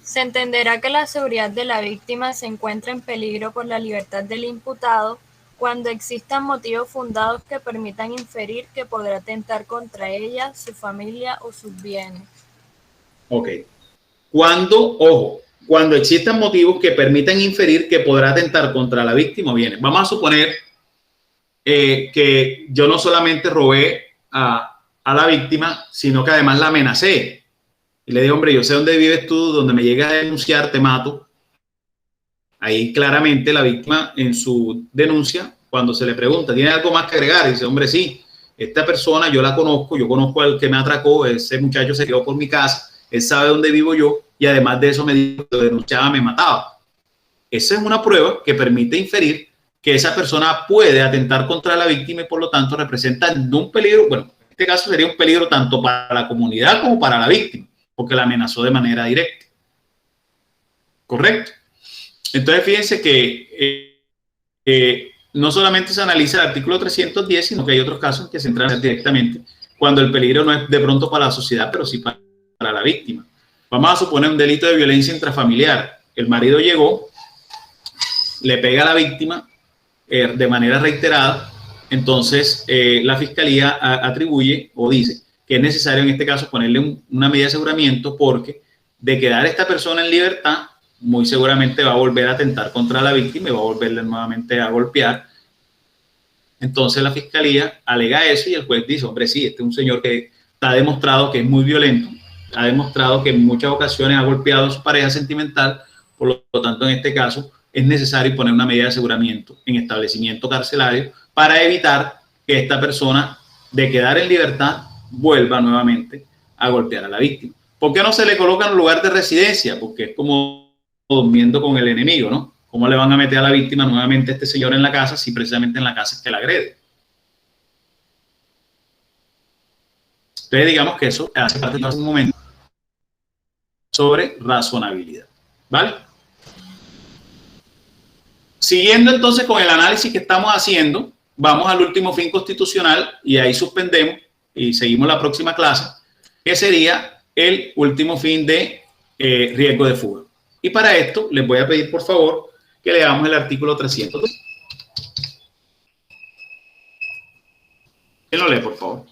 Se entenderá que la seguridad de la víctima se encuentra en peligro por la libertad del imputado cuando existan motivos fundados que permitan inferir que podrá atentar contra ella, su familia o sus bienes. Ok. Cuando existan motivos que permitan inferir que podrá atentar contra la víctima o bienes. Vamos a suponer que yo no solamente robé a la víctima, sino que además la amenacé. Y le digo, hombre, yo sé dónde vives tú, donde me llegas a denunciar, te mato. Ahí claramente la víctima en su denuncia, cuando se le pregunta, ¿tiene algo más que agregar? Y dice, hombre, sí, esta persona yo la conozco, yo conozco al que me atracó, ese muchacho se quedó por mi casa, él sabe dónde vivo yo y además de eso me dijo que lo denunciaba, me mataba. Esa es una prueba que permite inferir que esa persona puede atentar contra la víctima y por lo tanto representa un peligro, bueno, en este caso sería un peligro tanto para la comunidad como para la víctima, porque la amenazó de manera directa. ¿Correcto? Entonces, fíjense que no solamente se analiza el artículo 310, sino que hay otros casos que se entran directamente cuando el peligro no es de pronto para la sociedad, pero sí para la víctima. Vamos a suponer un delito de violencia intrafamiliar. El marido llegó, le pega a la víctima de manera reiterada, entonces la fiscalía atribuye o dice que es necesario en este caso ponerle una medida de aseguramiento porque de quedar esta persona en libertad, muy seguramente va a volver a atentar contra la víctima y va a volverle nuevamente a golpear. Entonces la fiscalía alega eso y el juez dice, hombre, sí, este es un señor que está demostrado que es muy violento, ha demostrado que en muchas ocasiones ha golpeado a su pareja sentimental, por lo tanto en este caso es necesario poner una medida de aseguramiento en establecimiento carcelario para evitar que esta persona de quedar en libertad vuelva nuevamente a golpear a la víctima. ¿Por qué no se le coloca en lugar de residencia? Porque es como durmiendo con el enemigo, ¿no? ¿Cómo le van a meter a la víctima nuevamente a este señor en la casa si precisamente en la casa es que la agrede? Entonces, digamos que eso hace parte de un momento sobre razonabilidad, ¿vale? Siguiendo entonces con el análisis que estamos haciendo, vamos al último fin constitucional y ahí suspendemos y seguimos la próxima clase, que sería el último fin de riesgo de fuga. Y para esto les voy a pedir, por favor, que leamos el artículo 300. ¿Quién lo lee, por favor?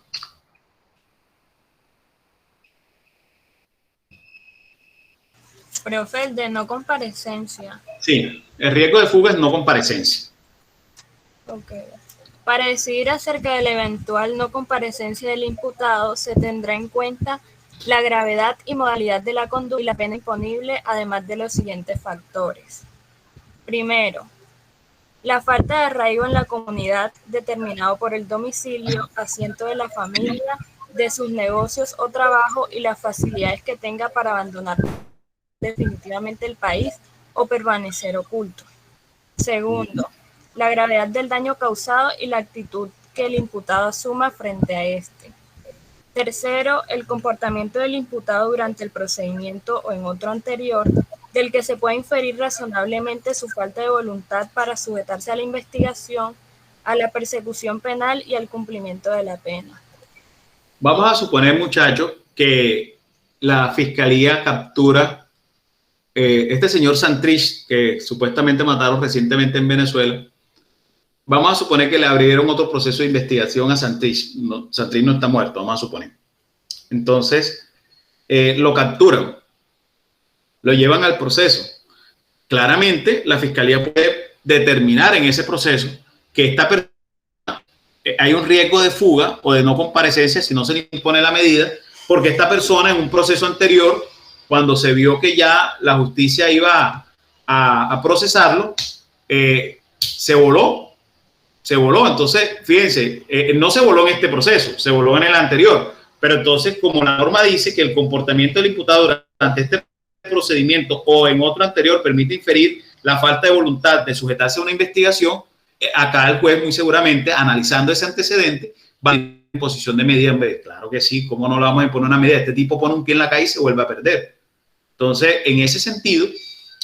Profe, el de no comparecencia. Sí, el riesgo de fuga es no comparecencia. Ok. Para decidir acerca de la eventual no comparecencia del imputado, se tendrá en cuenta la gravedad y modalidad de la conducta y la pena imponible, además de los siguientes factores. Primero, la falta de arraigo en la comunidad determinado por el domicilio, asiento de la familia, de sus negocios o trabajo y las facilidades que tenga para abandonar definitivamente el país o permanecer oculto. Segundo, la gravedad del daño causado y la actitud que el imputado asuma frente a este. Tercero, el comportamiento del imputado durante el procedimiento o en otro anterior, del que se puede inferir razonablemente su falta de voluntad para sujetarse a la investigación, a la persecución penal y al cumplimiento de la pena. Vamos a suponer, muchachos, que la fiscalía captura este señor Santrich, que supuestamente mataron recientemente en Venezuela. Vamos a suponer que le abrieron otro proceso de investigación a Santrich. No, Santrich no está muerto, vamos a suponer. Entonces, lo capturan, lo llevan al proceso. Claramente, la fiscalía puede determinar en ese proceso que esta persona hay un riesgo de fuga o de no comparecencia si no se le impone la medida, porque esta persona en un proceso anterior, cuando se vio que ya la justicia iba a procesarlo, se voló. Entonces, fíjense, no se voló en este proceso, se voló en el anterior. Pero entonces, como la norma dice que el comportamiento del imputado durante este procedimiento o en otro anterior permite inferir la falta de voluntad de sujetarse a una investigación, acá el juez muy seguramente, analizando ese antecedente, va en posición de medida en vez. Claro que sí, ¿cómo no le vamos a imponer una medida? Este tipo pone un pie en la calle y se vuelve a perder. Entonces, en ese sentido,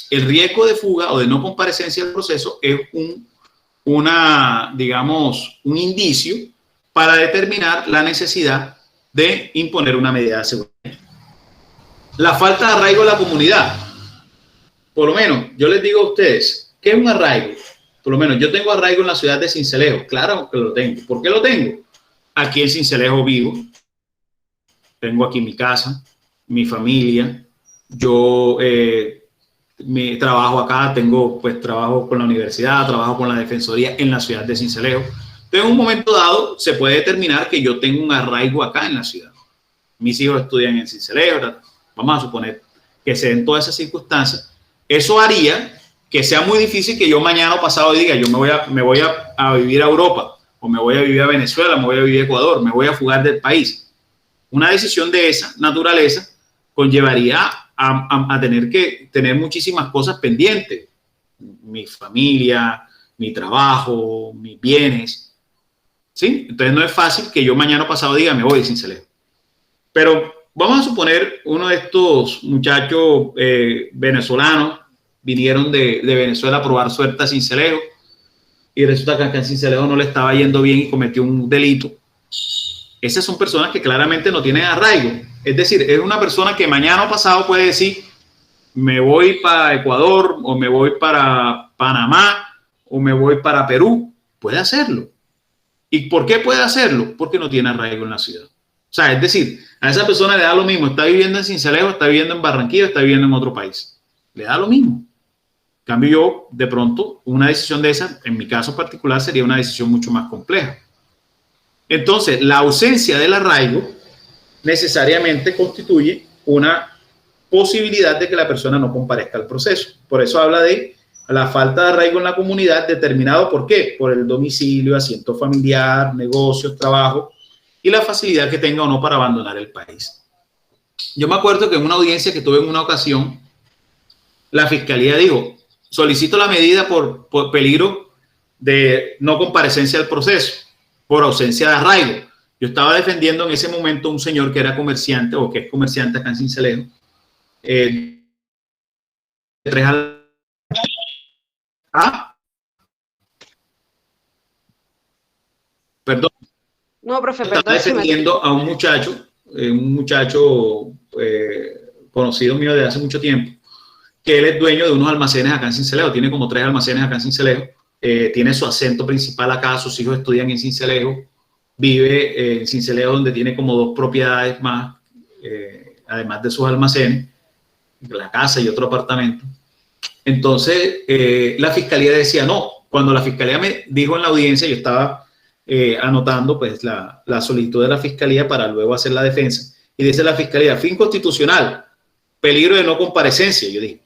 el riesgo de fuga o de no comparecencia al proceso es un indicio para determinar la necesidad de imponer una medida de seguridad. La falta de arraigo de la comunidad. Por lo menos, yo les digo a ustedes, ¿qué es un arraigo? Por lo menos, yo tengo arraigo en la ciudad de Sincelejo. Claro que lo tengo. ¿Por qué lo tengo? Aquí en Sincelejo vivo. Tengo aquí mi casa, mi familia. Yo mi trabajo acá, trabajo con la universidad, trabajo con la defensoría en la ciudad de Sincelejo. Entonces, en un momento dado, se puede determinar que yo tengo un arraigo acá en la ciudad. Mis hijos estudian en Sincelejo. Vamos a suponer que se den todas esas circunstancias. Eso haría que sea muy difícil que yo mañana o pasado diga, yo me voy a vivir a Europa, o me voy a vivir a Venezuela, me voy a vivir a Ecuador, me voy a fugar del país. Una decisión de esa naturaleza conllevaría a tener que tener muchísimas cosas pendientes. Mi familia, mi trabajo, mis bienes. ¿Sí? Entonces no es fácil que yo mañana o pasado diga, me voy de Sincelejo. Pero vamos a suponer uno de estos muchachos venezolanos vinieron de Venezuela a probar suerte a Sincelejo y resulta que acá en Sincelejo no le estaba yendo bien y cometió un delito. Esas son personas que claramente no tienen arraigo. Es decir, es una persona que mañana o pasado puede decir, me voy para Ecuador o me voy para Panamá o me voy para Perú. Puede hacerlo. ¿Y por qué puede hacerlo? Porque no tiene arraigo en la ciudad. O sea, es decir, a esa persona le da lo mismo. Está viviendo en Sincelejo, está viviendo en Barranquilla, está viviendo en otro país. Le da lo mismo. En cambio, yo, de pronto, una decisión de esa, en mi caso particular, sería una decisión mucho más compleja. Entonces, la ausencia del arraigo necesariamente constituye una posibilidad de que la persona no comparezca al proceso. Por eso habla de la falta de arraigo en la comunidad determinado ¿por qué? Por el domicilio, asiento familiar, negocios, trabajo y la facilidad que tenga o no para abandonar el país. Yo me acuerdo que en una audiencia que tuve en una ocasión, la fiscalía dijo, solicito la medida por peligro de no comparecencia al proceso, por ausencia de arraigo. Yo estaba defendiendo en ese momento a un señor que era comerciante o que es comerciante acá en Sincelejo. Perdón. No, profe, Estaba perdón. defendiendo a un muchacho conocido mío de hace mucho tiempo, que él es dueño de unos almacenes acá en Sincelejo, tiene como 3 almacenes acá en Sincelejo, tiene su acento principal acá, sus hijos estudian en Sincelejo, vive en Sincelejo donde tiene como 2 propiedades más, además de sus almacenes, la casa y otro apartamento. Entonces, la fiscalía decía no. Cuando la fiscalía me dijo en la audiencia, yo estaba anotando pues la solicitud de la fiscalía para luego hacer la defensa, y dice la fiscalía, fin constitucional, peligro de no comparecencia. Yo dije,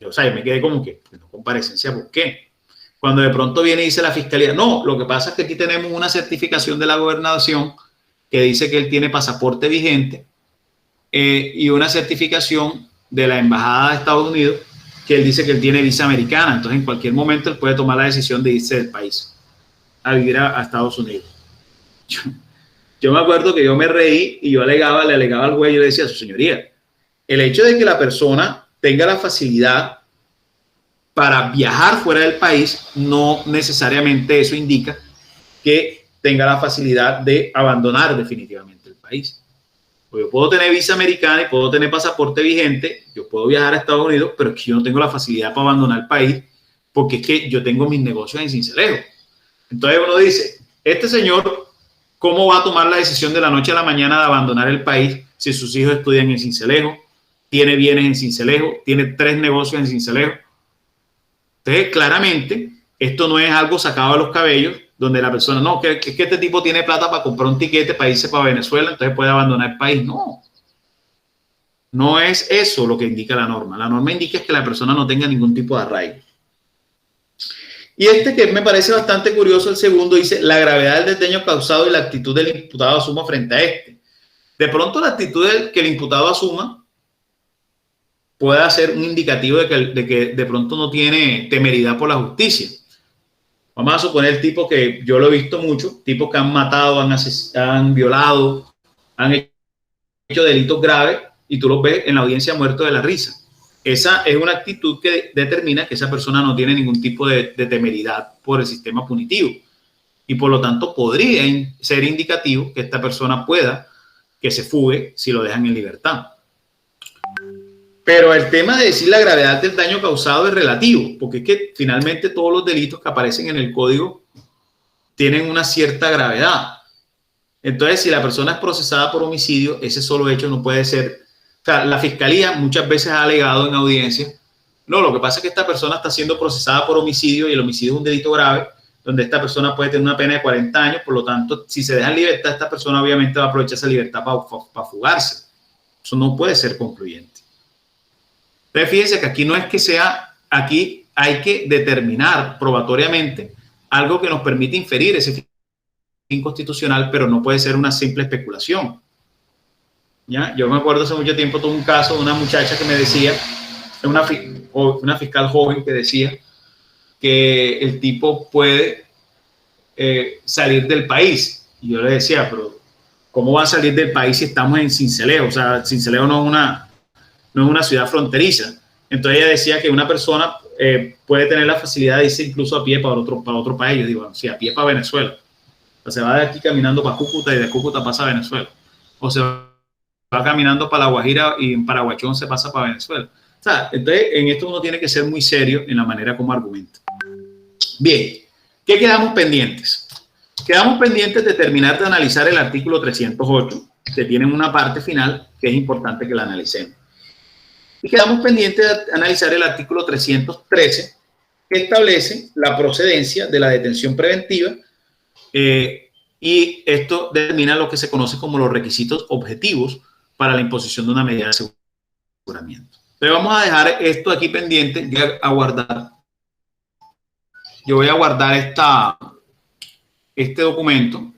o sea, yo me quedé como que, no comparecencia, ¿por qué? Cuando de pronto viene y dice la fiscalía, no, lo que pasa es que aquí tenemos una certificación de la gobernación que dice que él tiene pasaporte vigente y una certificación de la embajada de Estados Unidos que él dice que él tiene visa americana, entonces en cualquier momento él puede tomar la decisión de irse del país a vivir a Estados Unidos. Yo me acuerdo que yo me reí y yo le alegaba al güey, yo le decía, su señoría, el hecho de que la persona tenga la facilidad para viajar fuera del país, no necesariamente eso indica que tenga la facilidad de abandonar definitivamente el país. Pues yo puedo tener visa americana y puedo tener pasaporte vigente, yo puedo viajar a Estados Unidos, pero es que yo no tengo la facilidad para abandonar el país porque es que yo tengo mis negocios en Sincelejo. Entonces uno dice, este señor, ¿cómo va a tomar la decisión de la noche a la mañana de abandonar el país si sus hijos estudian en Sincelejo, tiene bienes en Sincelejo, tiene 3 negocios en Sincelejo? Entonces, claramente, esto no es algo sacado de los cabellos, donde la persona, no, que este tipo tiene plata para comprar un tiquete para irse para Venezuela, entonces puede abandonar el país. No. No es eso lo que indica la norma. La norma indica es que la persona no tenga ningún tipo de arraigo. Y que me parece bastante curioso, el segundo, dice, la gravedad del desdeño causado y la actitud del imputado asuma frente a este. De pronto la actitud que el imputado asuma puede ser un indicativo de que de pronto no tiene temeridad por la justicia. Vamos a suponer el tipo que yo lo he visto mucho, tipos que han matado, han violado, han hecho delitos graves y tú los ves en la audiencia muerto de la risa. Esa es una actitud que determina que esa persona no tiene ningún tipo de temeridad por el sistema punitivo y por lo tanto podría ser indicativo que esta persona pueda que se fugue si lo dejan en libertad. Pero el tema de decir la gravedad del daño causado es relativo, porque es que finalmente todos los delitos que aparecen en el código tienen una cierta gravedad. Entonces, si la persona es procesada por homicidio, ese solo hecho no puede ser. O sea, la fiscalía muchas veces ha alegado en audiencia, no, lo que pasa es que esta persona está siendo procesada por homicidio y el homicidio es un delito grave, donde esta persona puede tener una pena de 40 años, por lo tanto, si se deja en libertad, esta persona obviamente va a aprovechar esa libertad para fugarse. Eso no puede ser concluyente. Entonces, fíjense que aquí no es que sea, aquí hay que determinar probatoriamente algo que nos permite inferir ese fin constitucional, pero no puede ser una simple especulación. ¿Ya? Yo me acuerdo hace mucho tiempo, tuve un caso de una muchacha que me decía, una fiscal joven que decía que el tipo puede salir del país. Y yo le decía, pero ¿cómo va a salir del país si estamos en Sincelejo? O sea, Sincelejo no es una ciudad fronteriza. Entonces ella decía que una persona puede tener la facilidad de irse incluso a pie para otro país. Yo digo, sí, a pie para Venezuela. O sea, se va de aquí caminando para Cúcuta y de Cúcuta pasa a Venezuela. O se va caminando para La Guajira y en Paraguachón se pasa para Venezuela. O sea, entonces en esto uno tiene que ser muy serio en la manera como argumenta. Bien, ¿qué quedamos pendientes? Quedamos pendientes de terminar de analizar el artículo 308, que tiene una parte final que es importante que la analicemos. Y quedamos pendientes de analizar el artículo 313, que establece la procedencia de la detención preventiva y esto determina lo que se conoce como los requisitos objetivos para la imposición de una medida de aseguramiento. Entonces vamos a dejar esto aquí pendiente y a guardar. Yo voy a guardar este documento.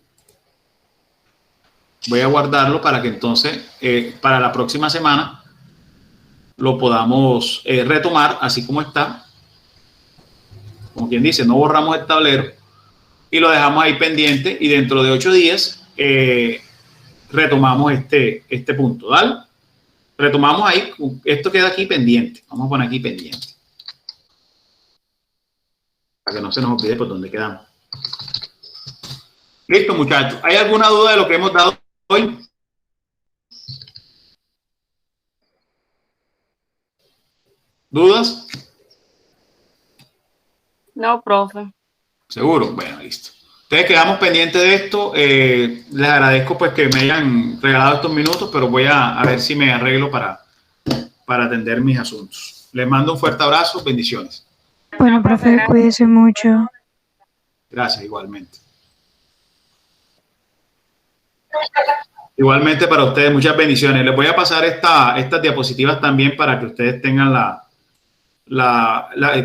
Voy a guardarlo para que entonces, para la próxima semana, lo podamos retomar así como está. Como quien dice, no borramos el tablero y lo dejamos ahí pendiente y dentro de 8 días retomamos este punto. ¿Vale? Retomamos ahí, esto queda aquí pendiente. Vamos a poner aquí pendiente. Para que no se nos olvide por dónde quedamos. Listo, muchachos. ¿Hay alguna duda de lo que hemos dado hoy? ¿Dudas? No, profe. ¿Seguro? Bueno, listo. Entonces quedamos pendientes de esto. Les agradezco pues que me hayan regalado estos minutos, pero voy a ver si me arreglo para atender mis asuntos. Les mando un fuerte abrazo. Bendiciones. Bueno, profe, cuídese mucho. Gracias, igualmente. Igualmente para ustedes, muchas bendiciones. Les voy a pasar estas diapositivas también para que ustedes tengan la